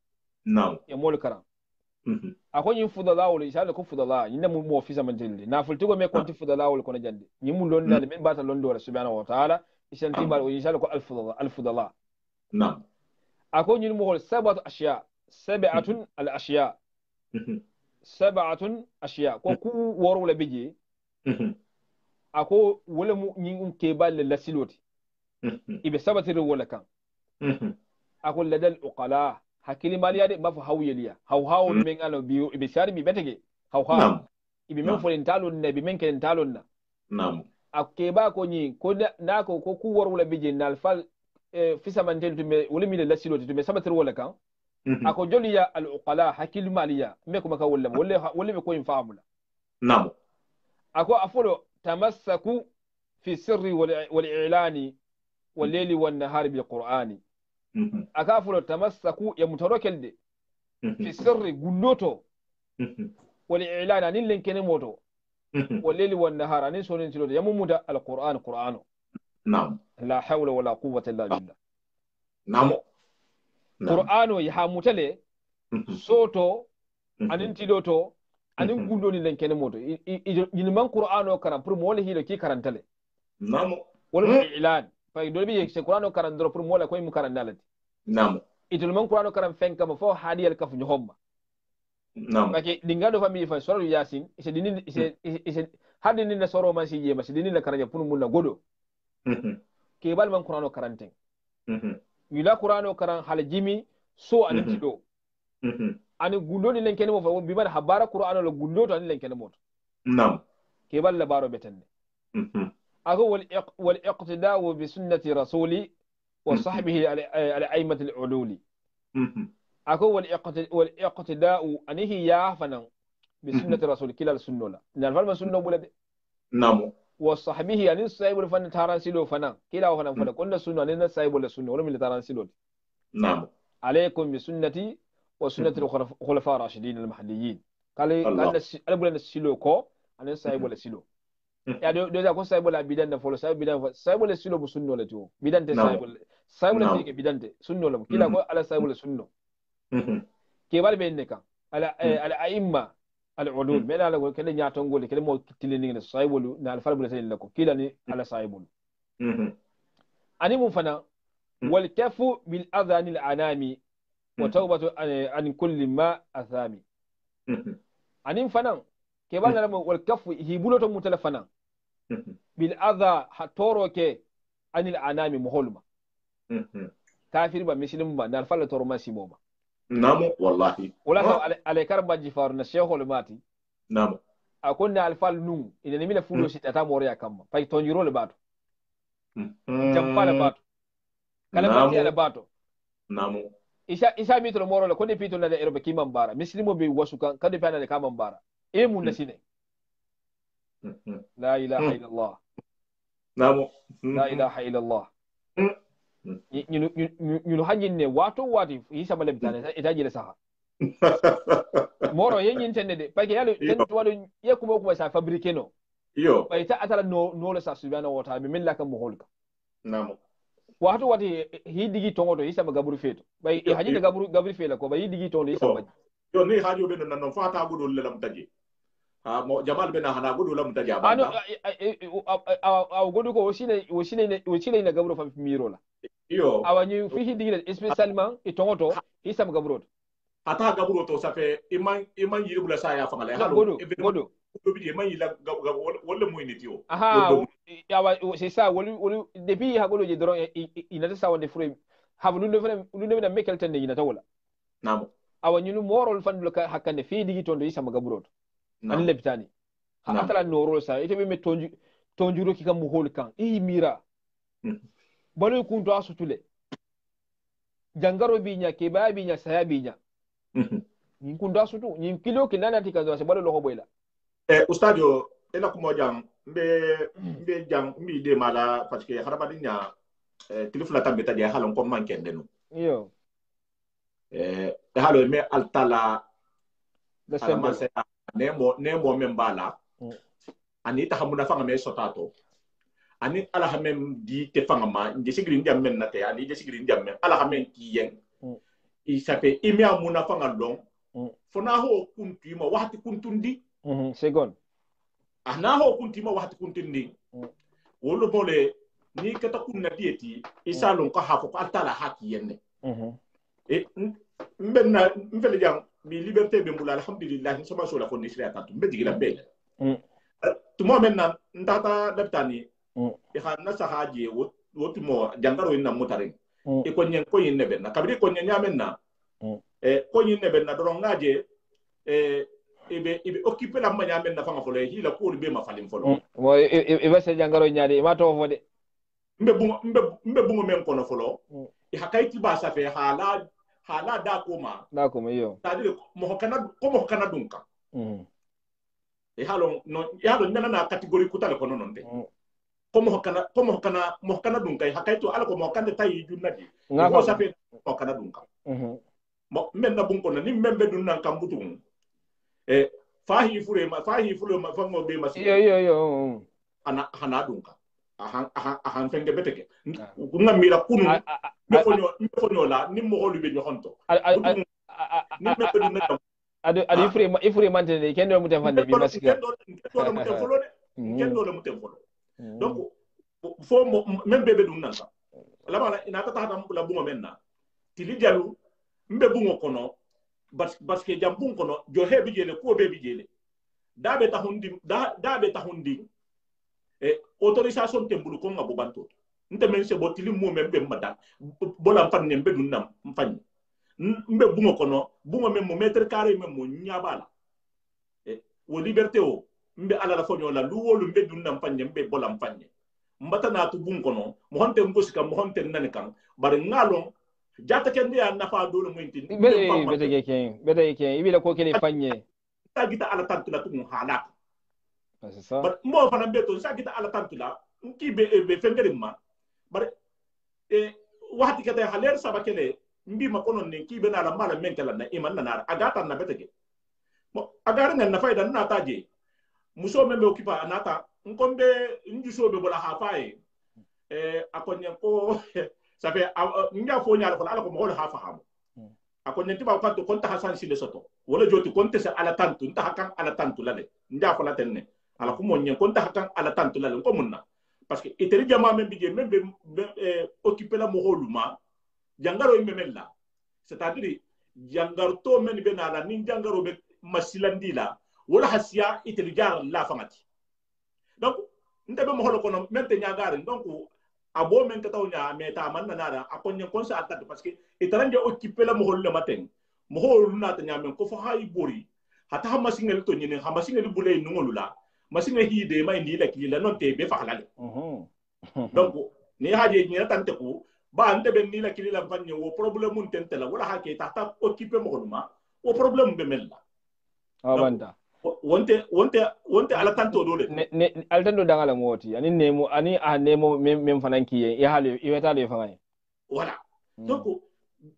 Naam. ya mol karam ako yin fudala wala isa ko fudala yin mu mo fisa mantelde na fultigo me konti fudala wala kono jande yin mu londa men bata londo wala subhanahu wa ta'ala isan tibar o isa ko al fudala Naam. ako yin mu hol sab'atu ashiya sab'atun al ashiya sab'atun ashiya ko ku woro wala biji ako wala mu yin ke balle lasiloti ibe sabatir wala kan ako ladal uqala hakili maliya de mafu hawyeliya haw men alo biyo ibe sari mi betege haw ibe men folin talon ne ibe men ken talon na Naam. akke ba ko ni ko na ko ku wor wala bije nal fal fisa mantel to me wala mi la siloti to me sabatir wala kan ako joliya al uqala hakili maliya me ko maka wala me ko in faamula Naam. ako afolo tamassaku fi sirri wal i'lani wal layli wan nahari bil qur'ani akafulo tamassaku ya mutarokelde fi sirri gulloto wal i'lan anin lenkene moto wal layli wan nahar anin sonin tiloto ya mumuda al qur'ano Naam. la hawla wala quwwata illa billah Naam. qur'ano ya hamutale soto anin tiloto anin gulloni lenkene moto yilman qur'ano karam pour mo le hilo ki karantale Naam. wal i'lan fay do bi se qur'ano karandro pour mo la koy mu karandalati Naam. itul man qur'ano karam fenka ma fo hadiyal kaf nyohomma Naam. Pake dingado fami fa soro yasin ise dinin ise hadde ni na soro man si jema si dinin la karaja pun mun na godo ke bal man qur'ano karanten yula qur'ano karan hal jimi so an tido ani gundo ni lenkene mo fa bi man habara qur'ano la gundo to ani lenkene mo Naam. ke bal la baro betenne ago wal iqtida'u bi sunnati rasuli wa sahbihi al a'immat al ululi ako wal iqtida'u anihi ya fanan bi sunnati rasul kila sunnola nan falma sunno bulade Naam. wa sahbihi anin sahibul fan taran silo fanan kila fanan fada kunna sunno anin sahibul sunno wala min taran silo Naam. alaykum bi sunnati wa sunnati al khulafa rashidin al mahdiyyin kale albulan silo ko anin sahibul silo ya do ko sahibul bidan da folo sahibul silo bu sunno la to bidan te sahibul te bidan te sunno la kila ko ala sahibul sunno ke bal be kan ala a'imma al ulul men ala ko kele nyaaton gol kele mo tilini ne saibulu na al falbul sayil lako kila ni ala saibul ani mun fana wal kafu bil adhan al anami wa tawbatu an kulli ma athami ani fana ke bal na wal kafu hibuloto mutala fana bil adha hatoro ke anil anami muholma kafir ba muslim ba na al fallo toro masimo ba Naam. Wallahi. wala ala karba jifaru na shehol mati Naam. akonna alfal nu ina nimila fulo sita ta moriya kamma pay tonjiro le bato jampa le bato kala mati le bato Naam. isa mitro moro le kone pito na de erobe kimam bara mislimo be wasukan kade pana de kamam bara e mun nasine la ilaha illallah Naam. la ilaha illallah ñu hajin ne wato wati hisa malebtane ita jile saha moro yen tenne de pake yalo ten to wado ye kuma sa fabriquer no yo bay ta atala no le sa subhanahu wa ta'ala min la kam holka Naam. wato wati hi digi tongoto hisa ma gaburu feto bay e hajin gaburu fela ko bay digi tongo hisa ma yo ni hajo be non fata gudol le lam taji ha mo jamal be na hana gudol lam taji ano aw godu ko wosine na gaburu fa miro la yo awani fi digi spécialement e tongoto hisa ma gaburu ata gaburo to safe iman yiribula sa ya famale godo do bi man yila wala moy nitio aha yawa c'est ça wolu depuis ha godo je dron ina ta sa wonde fure habu lu na mekel tan ina ta wala Naam. awani nu morol fan lo hakande fi digi tondo isa ma gaburo an lebtani ha atala norol sa ite be me tonjuro ki kam hol kan mira balo kunto asutule jangaro binya ke ba binya saya binya ñin kunda sutu ñin kilo ki nana tika zo se balo loxo boyla ustadio ena ko mo jang mbe jang mi de mala parce que haraba dinya tilifla tambe tadi halon ko manken denu yo halo me altala da sembe ne mo membala ani ta hamuna fanga me sotato ani ala hamem di te fangama nje sigiri ndiam men nate ani je sigiri ndiam men ala hamem ki yen i sape imi amuna fanga long fona ho kuntu ma wahati kuntundi second ana ho kuntu ma wahati kuntundi wolo bole ni kata kunna dieti isalon ko hafo ko altala haki yenne e mbenna mfele jang mi liberté be mbula alhamdulillah sama so la ko ni sira tantu be digila be tumo menna ndata dabtani e xana sahaje wotumo jangaro inna mutare e ko nyen ko yinne benna kabri ko nyen nyamenna ko yinne benna doron ngaje ibe occuper la manya menna fanga folo hi la ko be ma falim folo mo e ba se jangaro nyaade ma to fo de mbe bungo men kono folo e hakaiti ba sa fe hala da koma yo tadire mo kana dunka e halo nana na category kutale kono nonde ko mo kana dunka e hakaito ala ko mo kande tayi junnadi ko sa fe mo kana dunka mo men na bunko na ni membe dunna kambutu fahi fure ma fango be ma yo ana hana dunka ahan fenge beteke kunga mira kunu mefonyo la ni mo holu be nyoxonto ni me be dunna adu ifure mantene kendo mutem fande bi masika kendo la mutem folo de kendo la mutem folo donc fo même bebe dunna sa la bala ina ta ta la bungo menna tili jalu mbe bungo kono parce que jambun kono jo hebi jele ko be bi jele dabe tahundi autorisation tembulu ko ngabo banto nte men se botili mo membe mada bola fanne mbe dunna mfanyi mbe bungo kono bungo men mo metre carré men mo nyabala wo liberté o mbe ala la fonyo la luwolu mbe dunna mfanye mbe bola mfanye mbata na tu bungo kono mo honte ngosika mo honte nane kan bare ngalon jata kende ya nafa dole mo intin bete ke ibila ko kele fanye tagita ala tantula tu halaka c'est ça but mo fana beto sagita ala tantula nki be fengere ma bare wahati kata haler sabakele mbi ma kono ne ki be na la mala menkala na iman na agata na betege mo agara na fayda na taje muso membe okipa anata nkombe njuso be bola hafaye akonya ko ça fait ngia fo nyaala ko ala ko mo ha fahamu akon nti ba ko konta hasan sile soto wala joti konta sa ala tantu nta hakan ala tantu lale ndia ko la tenne ala ko mo nyen konta hakan ala tantu lale ko munna parce que iteri jama men bije men be occuper la mo holuma jangaro imemella c'est-à-dire jangaro to men be na la nin jangaro be masilandi la wala hasiya iteri jar la famati donc nte be mo holo kono men te nyagare donc abo men kataw nya meta man nana akonye konsa attaque parce que etaranje occuper la mo holle maten mo holu na ta nya men ko fo hay bori hata ha masingel to nyine ha masingel bulay nungolula masingel hide may ndi la kila non te be fa halale donc ni haje ni tante ko ba ante ben ni la kila fanye wo problème mun tentela wala ha ke ta occuper mo holuma wo problème be mella awanda wonte ala tanto dole ne ala tanto dangala moti ani nemo ani a nemo mem fananki ya hale iweta le fangai voilà donc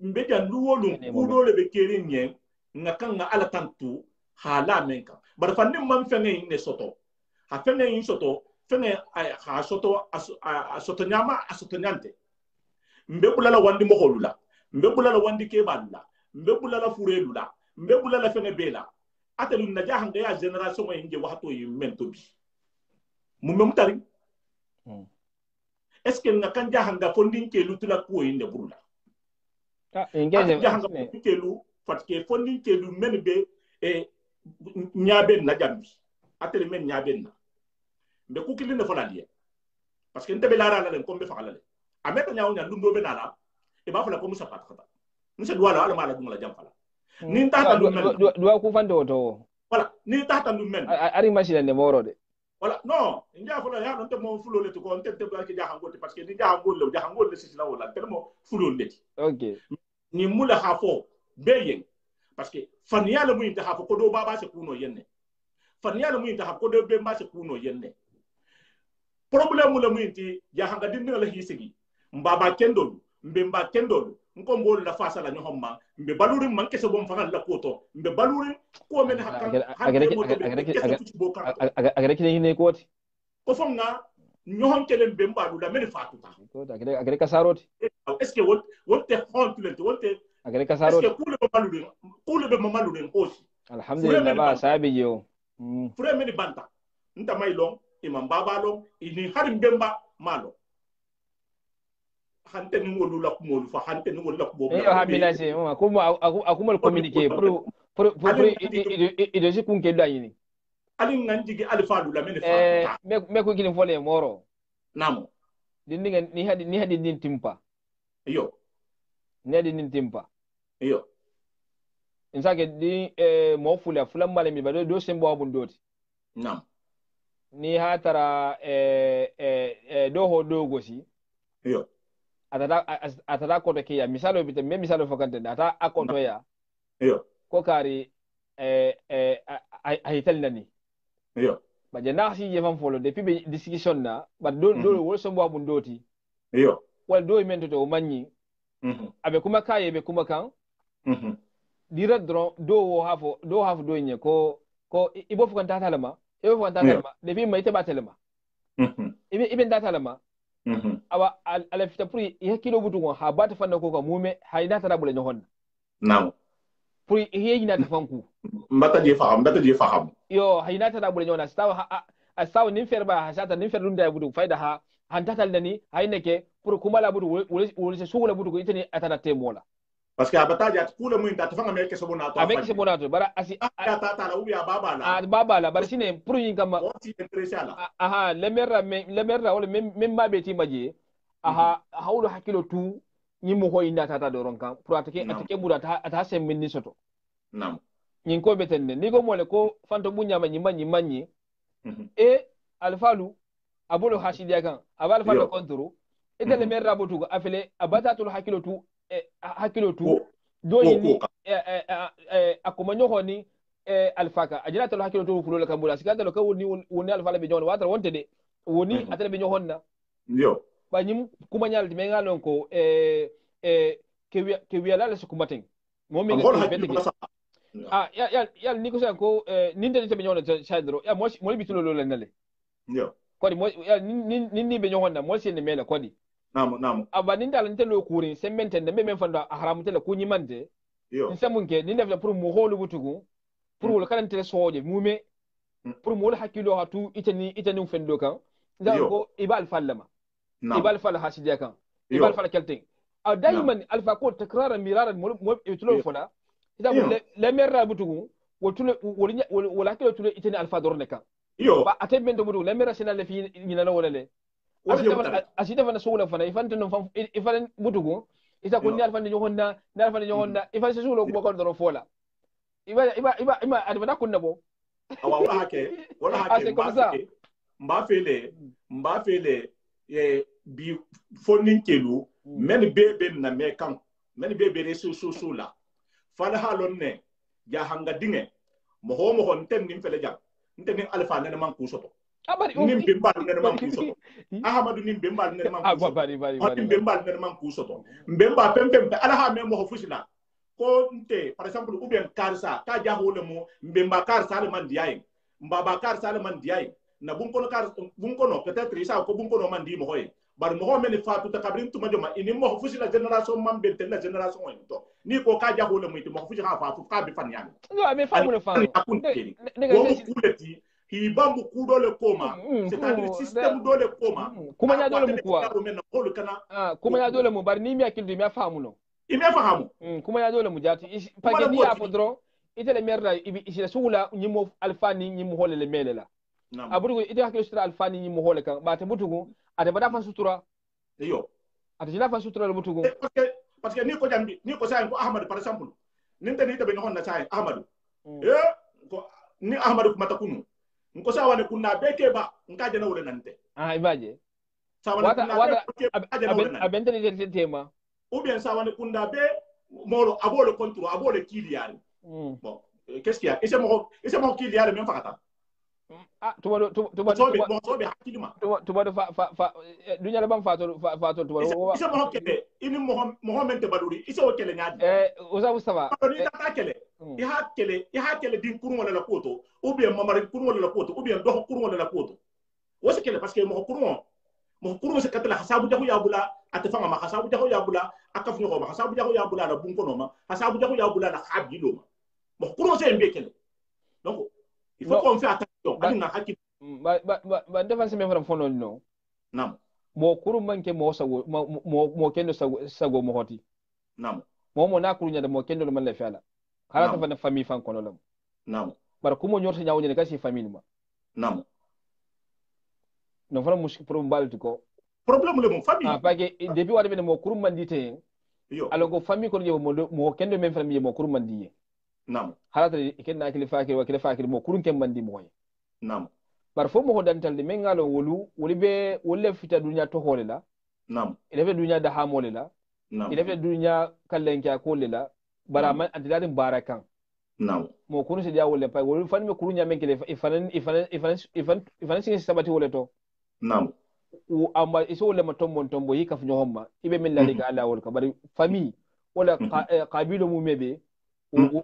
mbeja luwolu ku dole be keri nyen ngakanga ala tanto hala menka bar fanne man fenge ne soto ha fenge in soto fenge ha soto soto nyama soto nyante mbe bulala wandi mo holula mbe bulala wandi kebalula mbe bulala furelula mbe bulala fenge bela atelu najahan ya generation wa inje wato yi mento bi mu memutari est-ce que ngakan jahan da fondin ke lutula ko inde burula engage jahan ke lu fatke fondin ke lu menbe nyaabe na jambi atelu men nyaabe na mbe ku kilinde fona die parce que ntebe lara la len ko be fakala le ameta nyaaw nya ndundo be nala e ba fala ko musa patkata musa duwala ala mala dum la jam fala ni tata dum men duwa ku fande woto voilà ni tata dum men ari machine ne moro de voilà non ndia folo ya non te mo fulo le to ko te ba ke jahan gote parce que ni jahan gol le sisla wala te mo fulo le OK ni mula hafo beyen parce que faniya le muyin ta hafo ko do baba se kuno yenne faniya le muyin ta hafo ko do be ma se kuno yenne problème le muyin ti jahan ga dinna la hisigi mbaba kendolu mbemba kendolu nko mbol la fasa la ñohomma mbe baluri man kesse bom fanal la koto mbe baluri ko men hakka agere kine koti ko fonga ñohon kelen be mbaɗu la men fatuta agre kasaroti est ce que wotte hontulente wotte agre kasaroti est ce que kule be mamaluɗen aussi alhamdulillah ba sabi yo fure men banta nta may long imam baba long ini harim bemba malo hante ni ngolu la kumolu fa hante ni ngolu la kubo yo hamina se akuma communiquer pour idesi kunke do ayini ali nganjigi alfadu la men fa me ko kilin fole moro namo dindiga ni hadi din timpa yo ni hadi din timpa yo insake di mo fula male mi bado do sembo abundoti nam ni hatara do ho do gosi yo atata koto ke ya misalo bite me misalo fokante ata akonto ya yo ko kari ay nani yo ba je na si je fam folo depuis be discussion na ba do wol sombo abundoti yo wal do mento to manyi abe kuma kaye be kuma kan dira dron do hafo do nye ko ibo fukan tatalama depuis mai te batelama ibe tatalama awa ala fita puri ya kilo butu ko ha bata fanna ko ka mume hayna tara bule nyohon naam puri ihe yina ta fanku mbata je faham yo hayna tara bule nyohon astawa nin ferba hasata nin fer dunda butu faida ha han tatal dani hayneke pur kumala butu wol se sugula butu ko itani atana temola parce que abata ja kula mun ta fanga me ke sobonato avec sobonato bara asi ta la ubi babala babala bara sine pour yin kama wati interessala aha lemerra wala même mabe ti maji aha hawlo hakilo tu nyimo ko inda tata do ronka pour atake bura ta sem min soto nam nyin ko betenne ni go mole ko fanto bunya ma nyimmanyi e alfalu abolo hasidiya kan abal falu konturu ite lemerra botu afele abata to hakilo tu hakilo tu do yini akuma nyoho ni alfaka ajina to hakilo tu fulo ka bula sikanda lo ka woni alfala be jon watra wonte de woni atale be nyohonna yo ba nyim kuma nyal de mengalon ko ke wiala le sukumaten mo mi yal ni ko san ko ninde te be nyona chadro ya mo bitulo lo lenale yo ko mo ni be nyohonna mo sen mele ko di namu abanin dal ntelo kurin semmente de men fanda haram tele ku nyimante yo nsamunke ni lefla pour mo holu butugu pour wol kan tele soje mume pour mo hakilo hatu itani fendo kan ko ibal fallama ibal fal hasidiya kan ibal fal kelting daiman alfa ko takrara miraran mo itlo fola ida le merra butugu wol hakilo tulo itani alfa dorne kan yo ba atemento butugu le merra sinale fi nyina wala le asita fana sugula fana ifanta no fam ifan butugo isa ko ni alfan nyohonna ifan se sugula ko ko fola iba adbana kunna bo wala hake mba fele bi fonin kelu men bebe na mekan men bebe resu la fala halon ne ja hanga dinge mo ho ntem nim fele jam ntem alfa ne man kusoto nim bembal ne man kusoto ahamadu nim bembal ne man kusoto nim bembal ne man kusoto mbemba pempem ala ha me mo fusila ko nte par exemple ou bien karsa ka jahole mo mbemba karsa le man diay mbaba karsa le man diay na bun kono peut-être isa ko bun kono man di mo hoye bar mo men fatu ta kabrin tuma joma ini mo fusila génération man bente la génération en to ni ko ka jahole mo ite mo fusila fa fu ka be fan yani no mais fa mo le fa ko kuleti hibambu kudole koma c'est-à-dire système dole koma kuma ya dole mu kuwa kuma ya dole mu bar ni mi akildu mi afamu no ime fahamu kuma ya dole mu jati pake ni ya podro ite le merda isi sugula nyimo alfani nyimo hole le melela abugo ite hakyo sutra alfani nyimo hole kan ba te butugo ate bada fa sutura yo ate jina fa sutura le butugo parce que ni ko jambi ni ko say ko ahmad par exemple ninte ni tabe no honna say ahmad ko ni ahmad ko matakunu nko sawa ne kunna beke ba nka jana wole nante ibaje wata abente ni tema ou bien sawa ne kunna be molo abole contrôle abole kiliari bon qu'est-ce qu'il y a et c'est mon kiliari même fakata tubado fa dunya bam fato tubado isa mo kele ini mo mente baduri isa o kele nyaadi oza mustafa ni ta kele i ha kele din kurun wala la koto ou bien mamari kurun wala la koto ou bien do kurun wala la koto wose kele parce que mo kurun mo kurun se katala hasabu jago ya bula atafanga ma hasabu jago ya bula akafnyo ma hasabu jago ya bula na bunko ma hasabu jago ya bula na habilo ma mo kurun se mbe kele donc il faut qu'on fait attention ani na hakki ba defa se me fara fono no nam mo kurun manke mo sago mo kendo sago mo hoti nam mo na kurunya da mo kendo man la fiala hala ta fa na famille fan kono lam nam bar kumo nyorta nyaawo ne kasi famille ma nam no fara mushkil problem balti ko problème le mo famille parce que depuis wadi be mo kurun mandite yo alors ko famille ko je mo kendo men famille mo kurun mandiye nam halata ikenna kili fakir wa kili fakir mo kurun kem mandi mo nam bar fo mo hodantal de men ngalo woli be wolle fita dunya to holela nam ile be dunya da hamolela nam ile be dunya kallenka ko lela bara man adiladin barakan nam mo kunu se dia wolle pay wol fan me kurunya men kele ifan sin sabati wolle to nam o amba iso wolle ma tombo yi kaf nyohomma ibe min la liga ala wol ka bari famille wala qabilo mu mebe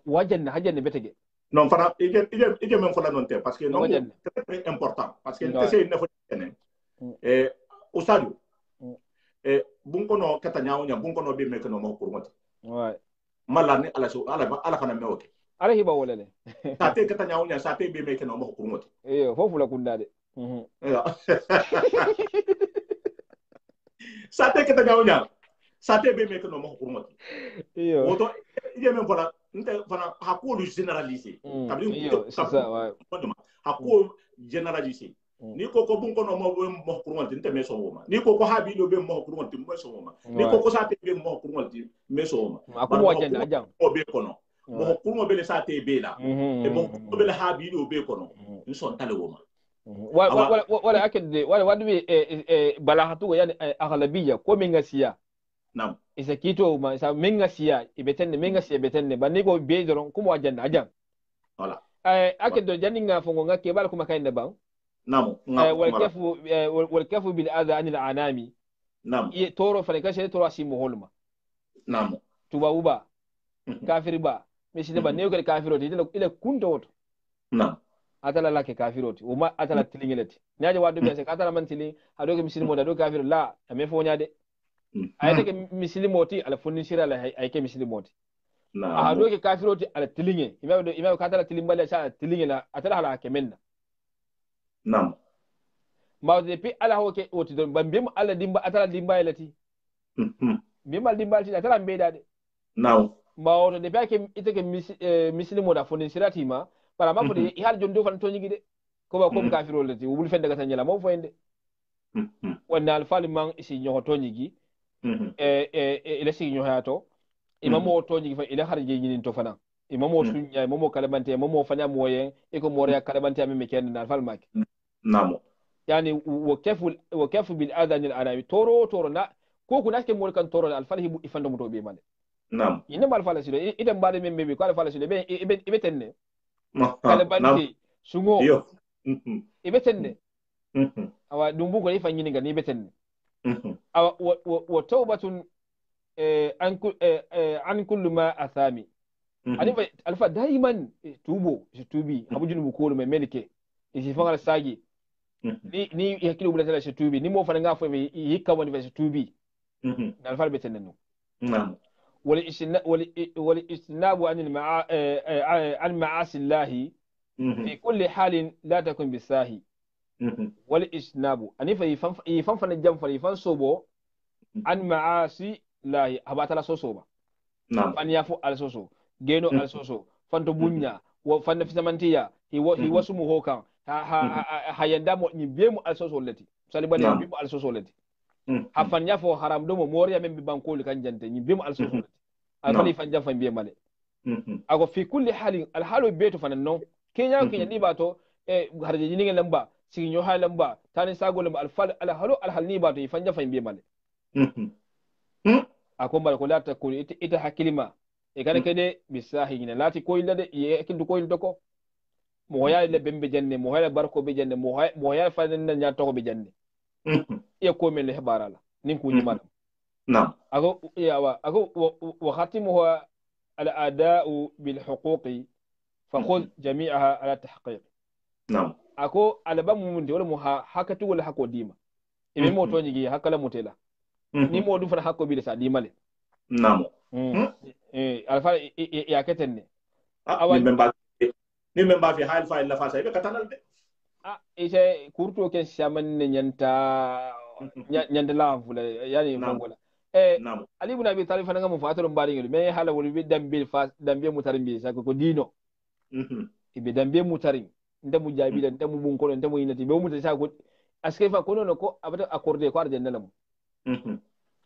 wajanna hajanna betege non fana ije men fola non te parce que non c'est très important parce que c'est une fois tenen au stade bunko no kata nyaawonya bunko no be meke no mo kurmoti ouais mala ni ala fana mewoke ala hiba wala le sate kata nyaawonya sate be meke no mo kurmoti fofu la kundade sate kata nyaawonya sate be meke no mo kurmoti woto ije men fola nte fana hakulu généraliser kabri c'est ça ouais hakulu généraliser ni ko bunko no mo kurwanti nte meso woma ni ko habi lo be mo kurwanti meso woma ni ko sa te be mo kurwanti meso woma akuma wajenda ajang o be kono mo kurmo be le sa te be la e mo ko be le habi lo be kono ni son tale woma wala akede wala bi balahatu yani aghlabiyya ko min ngasiya nam isa kito ma isa min ngasiya ibetenne min ngasiya betenne bani ko be doron kuma wajenda ajang voilà akede janinga fongo ngake bala kuma kayinde bang نعم والكف بالأذى عن الأنام نعم تورو فنكاش تورو سيمو هولما نعم توبا وبا كافر با مش نبا نيو كده كافروتي إلى كنتوت نعم أتلا لك كافروتي وما أتلا تلينجلتي نيجي وادو بيسك أتلا من تلين هذوك مسلم ولا هذوك كافر لا أمي فوني هذا أيدك مسلم موتي على فنشير على أيك مسلم موتي نعم هذوك كافروتي على تلينج إما كاتلا تلين بالله شاء تلينج لا أتلا على كمنا نعم ما depuis ala hoke woti don bambim ala dimba atala dimba elati bim al dimba ti atala mbedade naw ma woto depuis ake itake mislimo da fondin sirati ma para ma fodi hal jondo fan to nyigi de ko ba ko kafiro lati wul fende ga tanyala mo foyende wonna al fal man isi nyoho to nyigi ila si nyoho ato imamo to nyigi fa ila harje nyinin to fana imamo sunya imamo kalabante imamo fanya moyen iko moria kalabante ame ken na fal mak نعم يعني وكيف بالاذان الانامي تورو نا كوكو ناس كم كان تورو الفالح يفند متو بي مال نعم ينما الفالح سيدو اذا بعد من بي قال الفالح سيدو بي تن قال بانتي سونغو يبتن او دمبو ko ifan yini ngani beten wa tawbatun an kullu ma athami alfa daiman tubi habujun mu ko me melike isi fangal sagi ni yakilo bula tala tubi ni mo fana nga fo yikka woni be tubi dal fal beten no نعم والاجتناب عن معاصي الله في كل حال لا تكن بالساهي والاجتناب اني يفن فن جام يفن صوبو عن معاصي الله هبات لا صوبا نعم فان يفو على صوصو جينو على صوصو فانتو بونيا وفن في سمانتيا هي وسمو هوكان hayanda mo nyimbe mu alsoso leti sali bani nyimbe mu alsoso leti hafan ya fo haram do mo moriya men bi bankoli kan jante nyimbe mu alsoso leti alfali fanja fan biye male ago fi kulli halin alhalu beto fanan non kenya ni bato harje ni ngel lamba sigi nyo ha lamba tani sago lamba alfal alhalu alhalni bato fanja fan biye male ako bal ko lata ko ita hakilima kana kede bisahi ina lati ko ilade ye kindu ko ildoko mo ya le bembe janne mo ya barko be janne mo ya fanan nya to be janne e ko men le barala nin ku nyima نعم wa khatimuhu al ada'u bil huquqi fa khudh jami'aha ala tahqiq نعم ako albamu mun de wala mo hakatu wala hako dima ibe mo to nyigi hakala mutela ni mo du fana hakko bi sa di male namo alfa ya ketenne ni memba fi hal fa illa fa sa ibe katanal de ise kurto ke shaman ne nyanta la fula yani fongola ali ibn abi talib fana ngam fatul mbari ngel me hala wol bi dambe mutarin bi sa ko dino ibe dambe mutarin nda mu jabi da nda mu bun ko nda mu yinati be mu ta sa ko aske fa kono ko abata accordé ko arjanna lam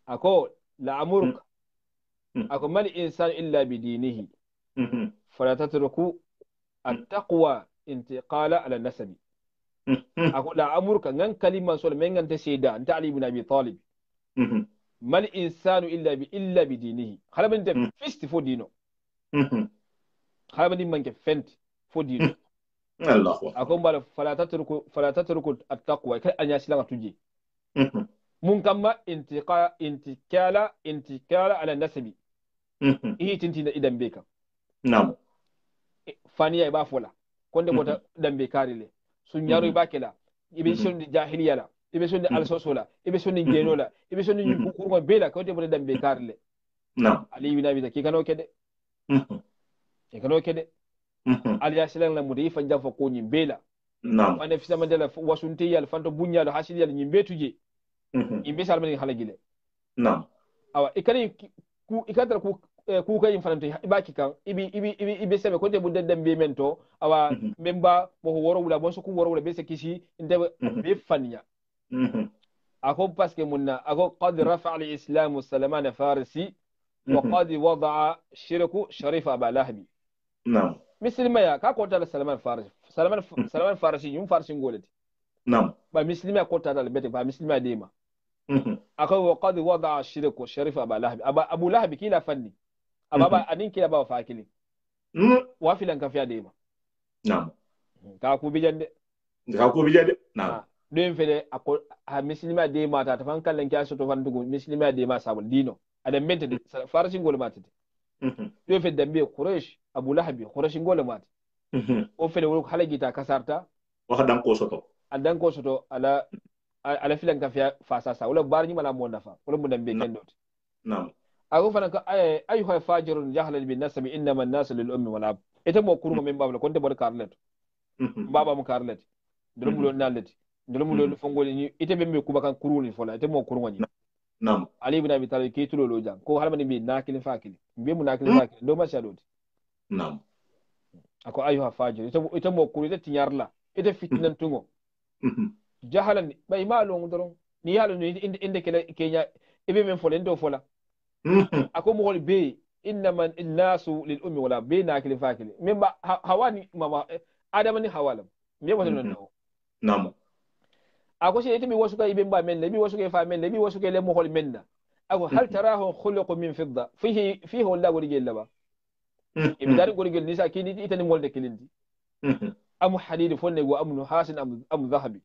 ako la amurk ako mal insan illa bi dinihi fala tatruku at-taqwa intiqala ala nasabi ako la amurka ngan kaliman sol men ngan ta seda anta ali ibn abi talib mal insanu illa bi dinihi halaban ta fisti fo dino halaban man ke fenti fo dino Allahu ako mbala fala tatruku at-taqwa kai anya silanga tuje mun kamma intikala ala nasabi ihi tintina idan beka na'am faniya ba fola konde bota dambe karile sun yaro ibakela ibe shondi jahiliya la ibe shondi alsosola ibe shondi genola ibe shondi kurgo bela konde bota dambe karile na'am ali ibn abi zaki kano kede ali yasilan la mudi fanja fa ko nyi bela na'am ane fisa mandela wasunti yal fanto bunya la hasili yal nyi betuje imbe salmani halagile na'am awa ikani ikadra ku kay fanante ibaki kan ibi sebe ko de budde dambe mento awa memba mo woro wula bon so ku woro wula be se kisi inde be fanya ako paske munna ako qad rafa al islam salaman farisi wa qad wada'a shirku sharif aba lahbi na'am muslima ya ka ko dal salaman farisi yum farisi ngolati na'am ba muslima ko dal bete ba muslima dema ako wa qad wada'a shirku sharif aba lahbi abu lahbi kila fanni ababa anin kila ba fakili wa filan ka fiya dema na'am ka ku bijande na'am don fede a muslima dema ta fan kallan kya so to fan dugo muslima dema sabul dino adam mente de farasi ngol matete don fede dambe quraish abu lahabi quraish ngol mat o fede wol halagi ta kasarta wa dan ko soto ala filan ka fiya fasasa wala barni mala mo nafa wala mo dambe kendo na'am ako fana ka ayuha fajirun jahlal bin nasabi innama an-nas lil ummi wal ab ita mo kurmo men babla konte bod karlet baba mo karlet dum lo nallet dum lo fongoli ni ite be me kuba kan kuruni fola ite mo kurmo ni na'am ali ibn abi talib ke tulo lo jang ko halmani bi nakil fakili be mu nakil fakili do ma shadodi na'am ako ayuha fajir ite mo kuru ite tinyarla ite fitnan tungo jahalan bay malo ngudron ni yalo ni inde kenya ibe men fola ndo fola ako mo be innama an-nasu lil ummi wala be nakil fakili memba hawani mama adamani hawalam me wato non na'am ako shi ite mi wasu kay bemba men lebi wasu kay fa men lebi wasu kay le mo hol menna ako hal tarahu khuluqu min fidda fihi wala gori gel laba ibi dari gori gel nisa kini ite ni molde kilindi amu hadid fonne go amnu hasin am dhahabi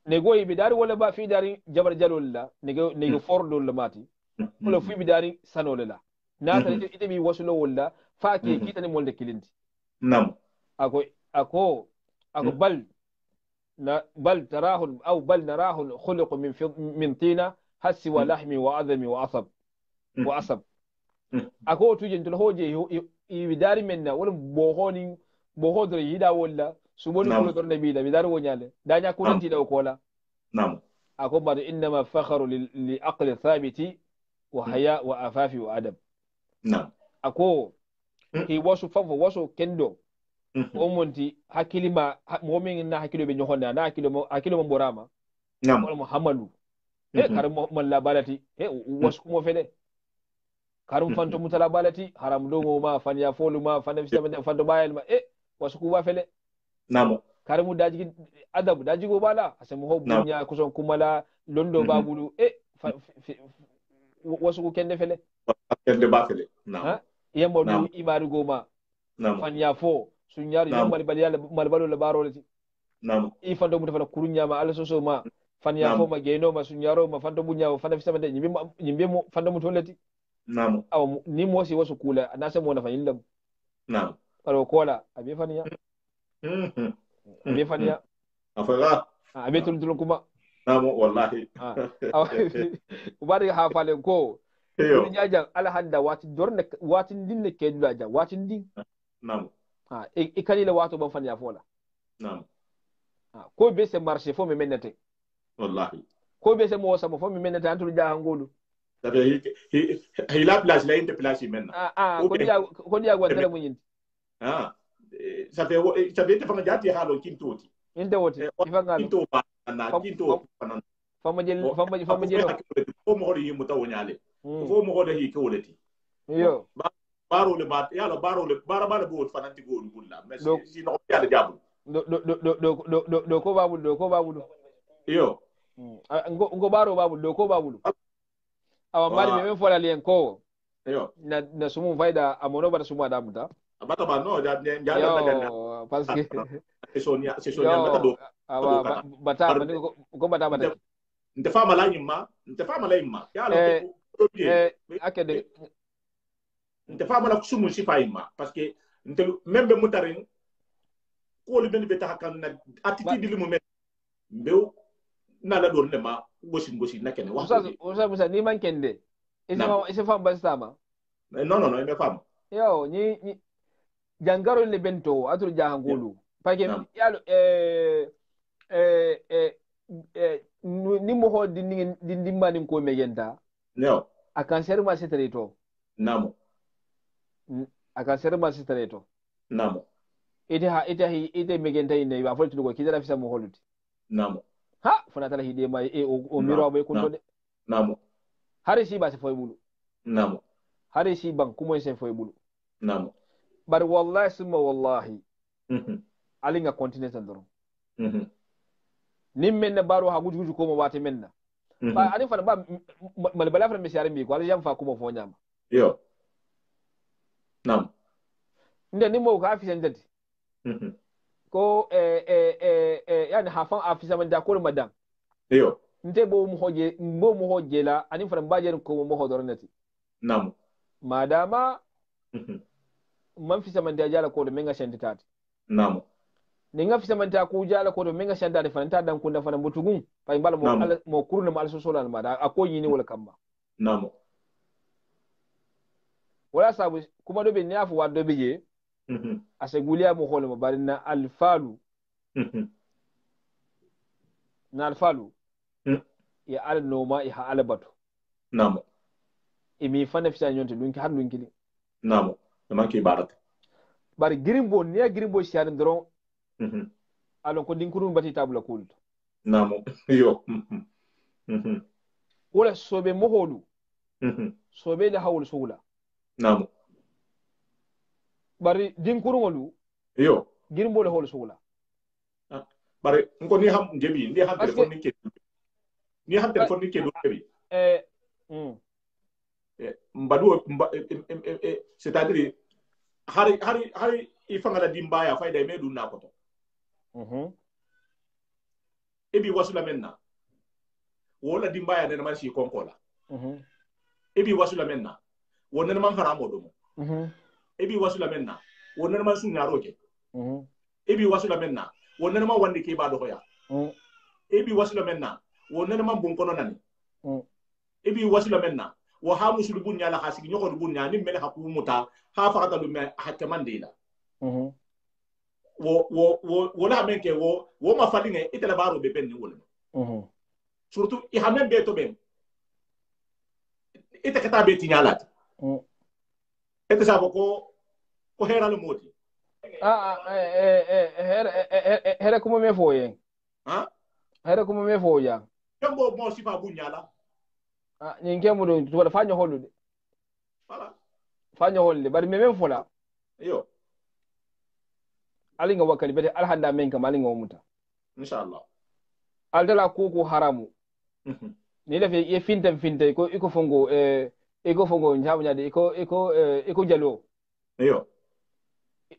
nego ibi dari wala ba fi dari jabar jalolla nego fordo la mati wala fi bi dari sanole la na ta ite mi wasu lo wala fa ke kitani molde kilindi nam ako بل تراه أو بل نراه خلق من طينة حس ولحم وعظم وعصب أكو تجن تلهوجي يداري منا ولا بوهودر يدا ولا سبوني كل ترى نبيدا بدار ونياله دانيا كون تيدا وكولا نعم أكو بعد إنما فخر لعقل ثابت وحياء وعفاف وأدب نعم أكو هي واسو فافو واسو كندو omonti hakilima momin na hakilo be nyohonna na hakilo mo borama wala muhammadu karam mo labalati wasku mo fede karam fanto mutala balati haram do mo ma fanya folu ma fanya fisama fanto bayal ma wasku wa fele namo karam daji adab daji go bala asamo ho bunya kuson kumala londo babulu wasku kende fele ba fele namo yambo do imadu go ma fanya fo sunyari no malbalo la baro lati nam ifando mu defala kurunya ma ala soso ma fanya fo ma geno ma sunyaro ma fando bunya fanda fisama de nyimbe mo fando mu tolati nam aw ni mo si wasu kula na sai mo na fanyilla nam aro kola abi fanya abi fanya afala abi tulul kuma namo wallahi bari ha falen ko yo dun jaja alhanda watin din ne ke dulaja watin din namo ikani la wato ban fan ya fola namo ko be se marché fo me menete wallahi ko be se mo sama fo me menete antu ja hangolu tabe hi la place la inte place maintenant ko dia gwandere munyin ça fait te fanga jati halo kintoti inte woti ifanga kinto na kinto fama jelo ko mo hori yimu taw nyale fo mo hodi hi ko leti yo baro le bat yalla baro le bara bo fananti go ngulla mais si no yalla jabu do ko babul yo ngo baro babul do ko babul awa mari me men fola lien ko yo na sumu faida amono bara sumu adamuta bata ba no ja parce que c'est Sonia bata do awa bata ko bata nte fama la imma yalla ko akede nte fama la sumu sifa imma parce que nte membe mutarin ko li ben be ta kan na attitude limu men mbew na la do ma gosi na kene wax usa ni man kende ise fam bastama non me fam yo ni jangaro le bento atur jahangulu parce que yalo ni mo ho di mani ko megenta no akan serma setreto namo akan serma setreto namo ite megenta ine ba folti ko kidara fisa mo holuti namo ha fana tala hide ma o miro abai kun de namo hari shi ba se foy bulu namo hari shi ban kuma se foy bulu namo bar wallahi summa wallahi alinga continent ndoro nim men baro ha guju ko mo wate menna ba ani fana ba mal bala fana misiyare mi ko ala jam fa kuma fo nyama yo nam nde ni mo ka fi sendati ko yani hafan afisa man da ko madam yo nte bo mu hoje la ani fana baje ko mo hodornati nam madama man fi samanta jala ko do menga sentitati nam ni nga fi samanta ku jala ko do menga sentitati fana ta dan kunda fana butugun fa imbala mo kuruna mal so solan ma da akoyi ni wala kamba nam wala sabu kuma do be ni afu waddo be je asegulia mo holo mo barina alfalu na alfalu ya al noma ya albatu nam imi fana fi nyonte dunki har dunki ni nam man ki barat bari girimbo ni girimbo shi harin dron alon ko dinkurun bati tabula kul nam yo wala sobe mo holu sobe da hawul sugula nam bari dinkurun walu yo girimbo da hawul sugula bari ngo ni ham ngebi ni ham telefon ni ke do kebi mbadu c'est-à-dire hari ifanga la dimbaya fayda medu na koto ebi wasula menna wala dimbaya ne man si konkola ebi wasula menna wonna man haramo do ebi wasula menna wonna man sunya roke ebi wasula menna wonna man wande ke ba do hoya ebi wasula menna wonna man bon kono nani ebi wasula menna wa ha musul bunya la hasigi nyoko bunya ni mele haku muta ha farata lu me hakamandila wo la menke wo ma falinge itela baro be benni wala surtout I hamen be to ben ite kata be tinyalat ite sabo ko hera lu moti hera kuma me foye hera kuma me foya kambo mo sifa bunya la nyinke mu do to fanya holude wala fanya holude bari memen fola yo alinga wakali bete alhanda men kam alinga muta inshallah aldala ko haramu ni da ye finta ko iko fongo nyabu nyade iko jalo yo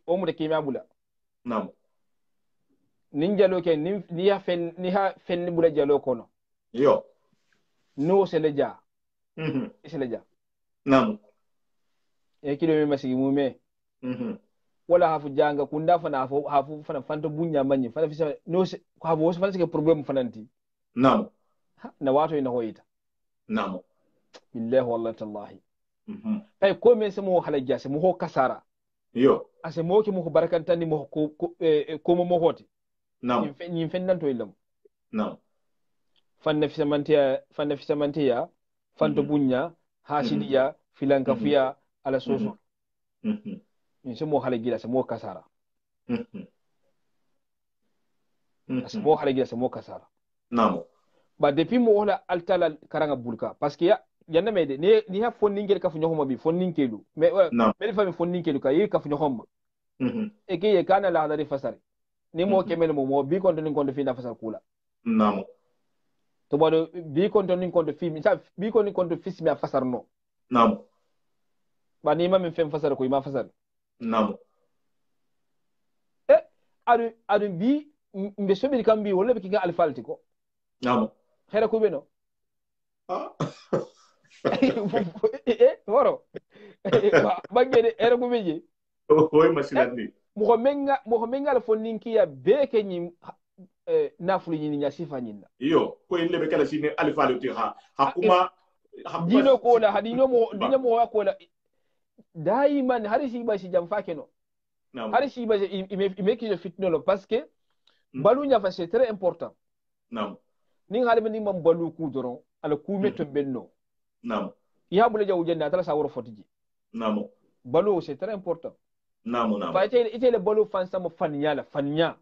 o mu de kimya bula nam nin jalo ke ni ha fen bula jalo kono yo no seleja seleja nam e kido me masigi mume wala hafu janga kunda hafu fana fanta bunya manyi fana fisa no hafu fana sike problem fananti nam na wato ina hoyita namo billahi wallahi tallahi ay ko men se mo halajja se mo ho kasara yo ase mo ki mo barakantani mo ko mo hoti namo ñin fennan to ilam namo fanna fisamantiya fanto bunya hasidiya filanka fiya ala soso min se mo halajja se mo kasara ase mo halajja se mo kasara namo ba depuis mo wala altala karanga bulka parce que yanna mede ni ha fonninkel ka funyo homa bi fonninkelu mais me fami fonninkelu ka yi ka funyo homa e ke ye kana la hadari fasari ni mo kemel mo bi kon ton kon fi na fasar kula namo to bodo bi kon ton kon fi mi sa bi kon kon fi mi fasar no namo ba ni ma min fem fasar ko ma fasar namo adu bi mbe sobi kambi wala be kinga alfalti ko namo hera ko beno woro bagede era ko beje oy masilani mo menga la fonninki ya beke ni nafulu ni nya sifa nyinda iyo ko ille be kala sine alfalu ti hakuma dino ko la hadino mo ko la daiman hari si ba si jam fakeno hari si ba ime ki je fitno lo parce que balu nya fa c'est très important nam ni halibe ni mam balu ku doron ala ku meto benno nam ya bule jawu jenna tala sa woro fotiji nam balu c'est très important nam fa ite le balu fan sama fanya la fanya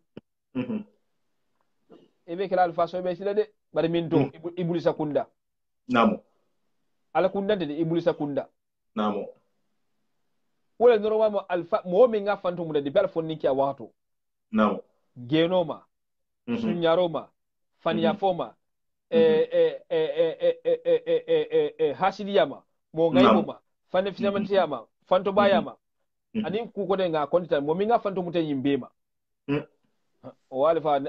ebe kala alfa so be sila de bari min to ibulisa kunda nam ala kunda de ibulisa kunda nam wala noroma mo alfa mo mi nga fanto mu de bel fonni ki a wato nam genoma sunyaroma fanya foma hasidiyama mo ngayboma fanne fisamantiyama fanto bayama ani ku ko de nga kondita mo mi nga fanto mute yimbema o wala fa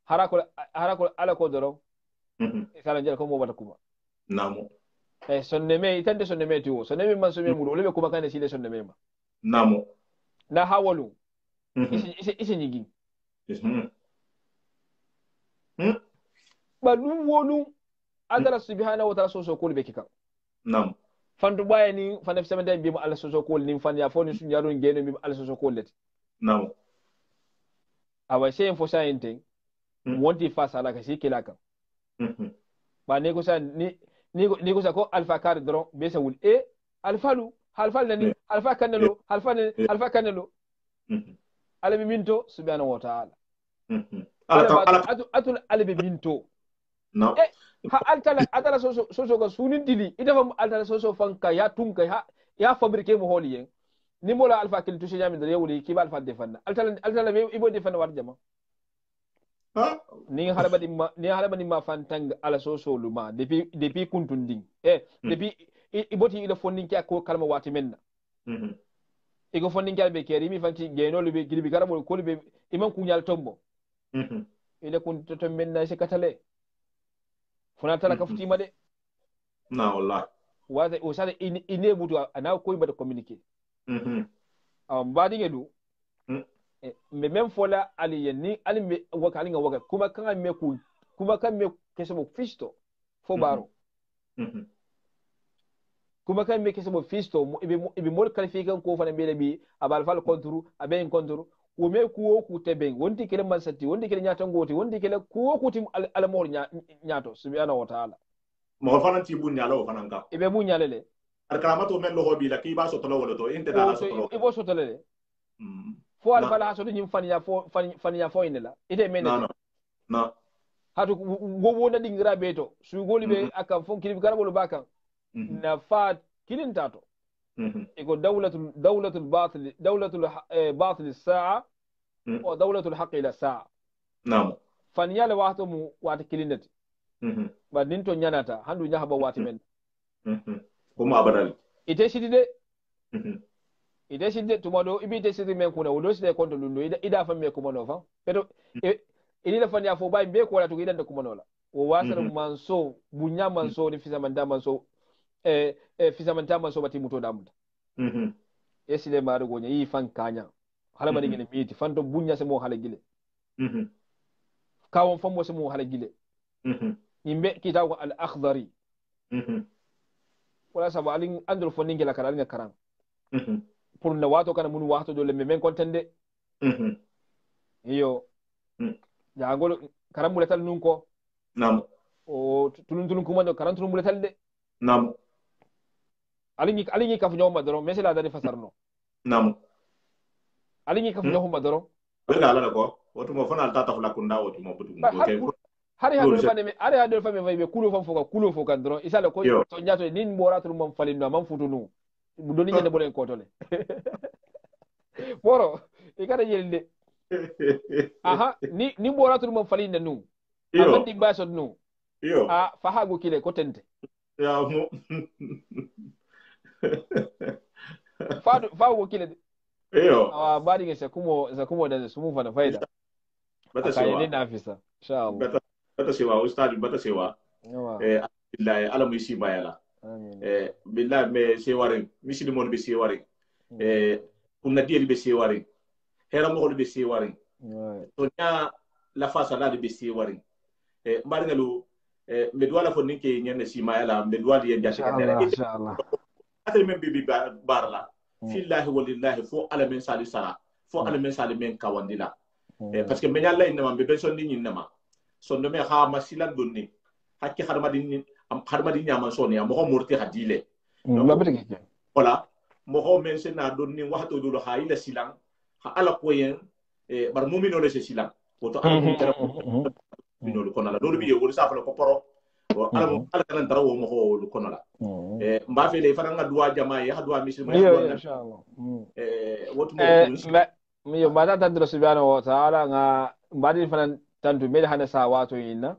harako ala ko doro sala jere ko mo bata kuma namo sonne me itande sonne me tiwo sonne me man sonne mulo lebe kuma kane sile sonne me ma namo na hawalu isi nyigi ba dum wonu adala subhanahu wa ta'ala so ko be kika nam fanto baya ni fanaf semende bi ma ala so ko ni fan ya foni sun yaro ngene bi ala so ko leti nam awa sey fo sayente wonti fa sala ka sikila kan ba ne ko sa ni ko sa ko alfa kar dron be sa wul alfalu nani alfa kanelo alabi minto subhanahu wa ta'ala atul alabi minto no ha altala so ga sunin dili ida fam altala so fanka ya tunka ya fabrique mo holiyen ni mola alfa kil tushi jami da yewuli ki ba alfa defanna altala be ibo defanna war jama ni halabadi ma fantang ala so luma depuis kuntunding depuis iboti ila fondin ki ko kalma wati menna iko fondin ki be keri mi fanti genolo be gilbi garamo ko be iman kunyal tombo ila kun to menna se katale funa tala kafuti made na wallahi waza o sale ine butu ana ko ibada communiquer badi ngedu me même fola ali yenni ali me waka ali nga waka kuma kan me kesebo fisto fo baro kuma kan me kesebo fisto ibe mol qualifier ko fana be bi abal fal kontru abe kontru wo me ku teben wonti kele mansati wonti kele nyaato ngoti wonti kele ku tim al mor nyaato subhanahu wa ta'ala mo fana ti bunni ala o fana ka ibe bunyalele arkalamato men lo hobi la ki ba so tolo wala to inte dala so tolo ibo so tolele fo al fala so nyim fanya fo inela ite menete na hatu wo na dingira beto su goli be aka fon kilib garabolo bakan na fa kilin tato iko dawlatul batil as-sa'a wa dawlatul haqq ila sa'a na'am fanyala wahto mu wata kilinati ba ninto nyanata handu nyahaba wati men kuma abadal ite sidde tumado ibite sidde men kuna wodo sidde konto lundo ida fa me kuma no fa pero idila fanya fo bay be ko wala to idan da kuma nola wo wasar manso bunya manso ni fisamanda manso fisamanta manso bati muto damuda esile maru gonya yi fan kanya hala bari ngene miti fanto bunya se mo hala gile kawon fambo se mo hala gile yimbe kita ko al akhdari wala sabu alin andol fo ningi la kala alin karam pour na wato kana mun wato dole men kontende iyo jangol karam mulatal nun ko nam o tulun kuma do karam tulun mulatal de nam alin ka fu nyoma doro mais la dali fasarno nam alin ka fu nyoma doro wala ala ko woto mo fana tata fula kunda woto mo butu ko hari ha do fane me ari ha do fane me kulo fam foka kulo foka doro isala ko to nyato nin bora to mom falino mam futunu do ni nyande bolen ko tole boro e kada yelde aha ni bora to mom falino nu amandi baso nu a fahago kile ko tente ya mo fahago kile bari ngese kumo da sumu fana faida bata sewa ni nafisa insha Allah bata sewa ustadi bata sewa billahi ala mu isi bayala billahi me seware misidi mon be seware kunna diel be seware hera mo be seware to nya la fasa la be seware mbari ngalu me duwala fo ninke nyenne si mayala me duwali yen jati kadere insha Allah atel men bibi barla fillahi walillahi fo ala men sali sara fo ala men sali men kawandila parce que me nyalla inama be benson ni nyinama son me ha masilan donni hakki harmadin nyama soni am ko murti hadile voilà mo ho men sena donni waxto do ha ila silang ha ala ko yen bar mumino le silang woto ala mumino mino lu konala do bi wol safala ko poro ala kan dara wo mo ho lu konala mba fe le fana nga duwa jama ya duwa misil inshallah woto mo yo bata tandro subhanahu wa ta'ala nga mbadi fana tantu mede hana sa wato yinna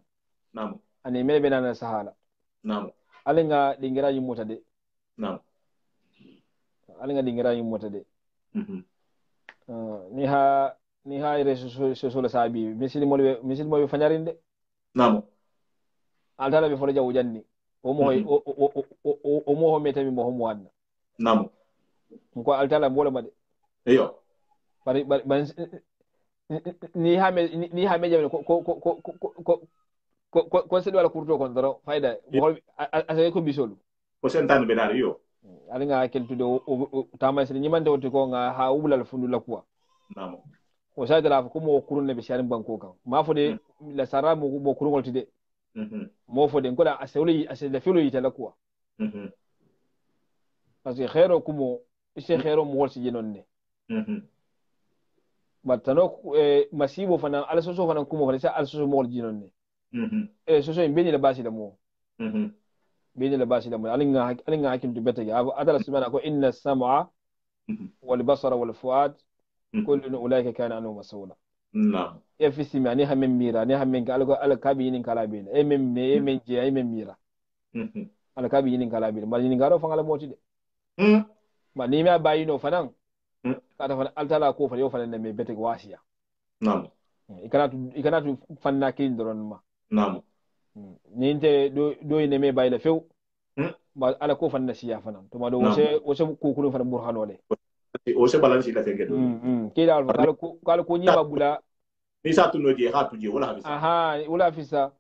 nam ani mede benana sahala nam alinga dingira yimota de nam alinga dingira yimota de ni ha ire so sabi misil mo fanyarinde nam altala be folo jawu janni o mo metami mo mo wanna nam ko altala mbola made eyo bari ni ha me jabe ko se wala kurto kon daro fayda mo asa ko bisolu ko sentan be dar yo alinga keltude o tamay se nyimande wotti ko nga ha ubulal fundula kuwa nam o sayda la ko mo kurunne be sharin banko kan ma fode la sara mo kurungol tide mo fode ko la asewli asel filu yitala kuwa parce que khairo kumo ise khairo mo wolsi jinonne batano masibo fana ala soso fana kumo fana sa ala soso mo jinonne soso mbeni la basi la mo beni la basi la mo alinga hakim tu betege adala subhana ko inna sam'a wal basara wal fuad kullu ulaika kana anu masula na'am e fi simi ani hamen mira ni hamen ka ala kabi yin kala be e men je e men mira ala kabi yin kala be ma yin ngaro fanga la moti de ma ni ma bayino fanan kada fa altala ko fa yo fa ne me betege wasiya na'am ikanatu fanna kin doron ma na'am ni inte do ne me bayila few ba ala ko fanna siya fanan to ma do wose ko kunu fa burhano le o se balance la tege do kila alfa kala ko nyima bula ni sa tuno je ha tuje wala habisa aha wala fisa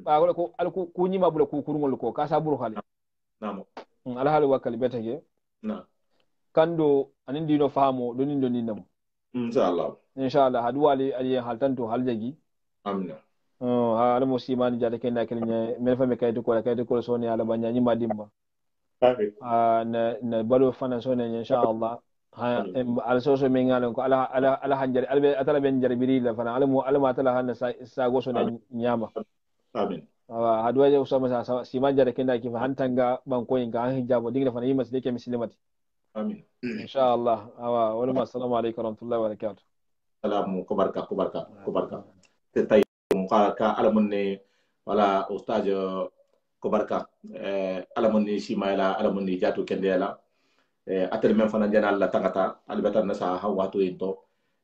ba ko al ko nyima bula ko kurungol ko ka sa burhale na'am ala hal wakal betege na kando anin dino famo do nin nam inshallah hadwali ali haltanto haljagi amina ala musimani jada kenda kelnya mel fami kayto ko soni ala banya nyima dimba na balo fana soni inshallah ala soso men ngalo ko ala hanjari albe atala ben jarbiri la fana ala ma atala hanna sa go soni nyama amin hadwaje usama sa siman jada kenda ki hantanga banko inga hijabo dinga fana yimas deke muslimati amin inshallah wa assalamu alaykum wa rahmatullahi wa barakatuh salamu kubarka tay ka alamunne wala ustaz kubarka alamunni simayla alamunni jatu kendela atel men fana jana la tangata albatan nasa hawatu into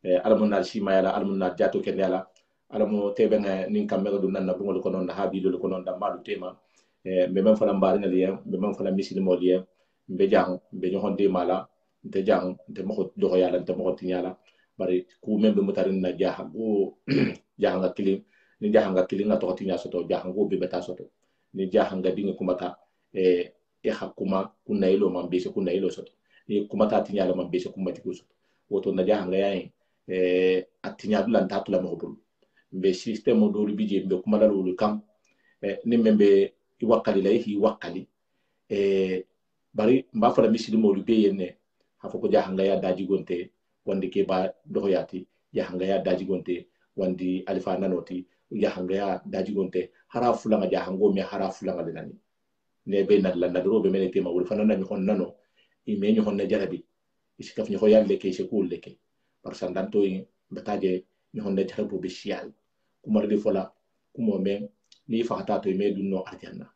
alamunna simayla alamunna jatu kendela alamu teben nin kamelo dun nan bungol ko non habi do ko non da malu tema be men fana mbari ngaliya be men fana misilimo liya be jang be no honde mala te jang te mo do yalla te mo tinyala bari ku men be mutarin na jaha go janga kilim ni jahanga kilinga to tinya soto jahango be beta soto ni jahanga dinga kumata e hakuma kunna ilo mambese kunna ilo soto ni kumata tinya la mambese kumati ko soto woto na jahanga yayi atinya dulan tatula mo bulu be system do bije be kumala lulu kam ni membe iwakali la hi wakali bari mba fara misili mo be yenne hafoko jahanga ya daji gonte wandi ke ba dohoyati jahanga ya daji gonte wandi alifa nanoti jahanga ya daji gonte hara fulanga jahango me hara fulanga de nani ne be na la nadro be mene tema wuri fanana mi hon nano ime ni hon na jarabi isikaf ni hoyal leke se kul leke par sandanto yi bataje ni hon na jarabu be shial kumar de fola kumo men ni fata to me dunno arjanna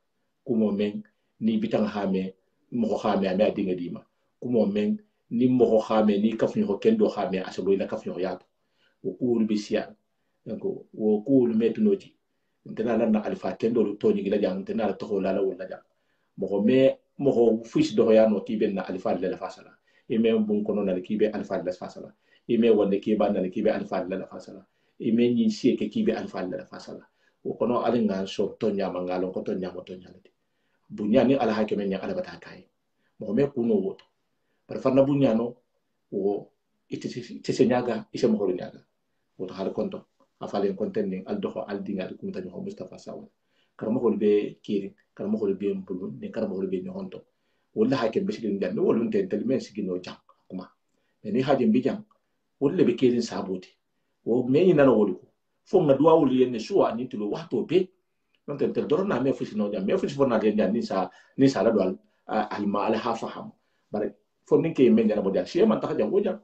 kumo men ni bitang hame mo hame ame adinga dima kumo men ni mo hame ni kafni ho kendo hame asabo ila kafni ho yato wo kul be shial donc wo kul metunoji ntena lanna alfa kendo lu toni gila jang ntena la to la wala jang mo fuis do ya no kibe na alfa la fasala ime bun kono na kibe alfa la fasala ime wonde kiba na kibe alfa la fasala ime ni sie ke kibe alfa la fasala o kono alinga so to nyama ngalo ko to nyama to nyalati bunyani ala hakeme nya ala bata kai mo me kuno woto par fanna bunyano wo ite se nyaga ise mo holu nyaga woto hal konto afalen kontending al doxo al dinga ko mutaño ko Mustafa Sawa karamo hol be kiri karamo hol be mbulu ne karamo hol be nyonto wala hakem be sigin jam wala nten tel men sigino jam kuma ni hajem bi jam wala be kirin sabuti wo meñi nana wolu fo nga duwa wolu yenne suwa ni tulo waxto be non tel doro na me fusino jam me fusi fona den jam ni sa la dwal al ma ala ha faham bare fo ni ke men jana bo jam shi man ta jam wo jam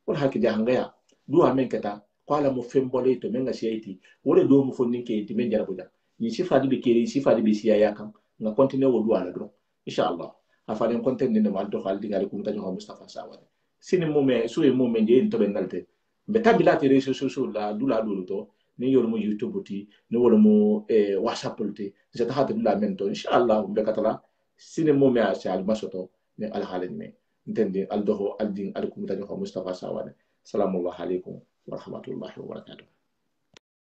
wala hakki jahanga ya duwa men keta kwala mo fembole to menga siaiti wole do mo fonni ke ti men jara buja ni sifadi be keri sifadi be siya yakam nga continue wo duala do inshallah afale content ni mal to khaldi ngali kum tajo Mustafa Sawa sini mo me so e mo men je to ben nalte be tabilati reso so la dula do to ni yoro mo YouTube ti ni wolo mo WhatsApp ti je ta hatu la men to inshallah be katala sini mo me asha al masoto ni al halen me ntendi al doho al din al kum tajo Mustafa Sawa salamu alaikum ورحمة الله وبركاته.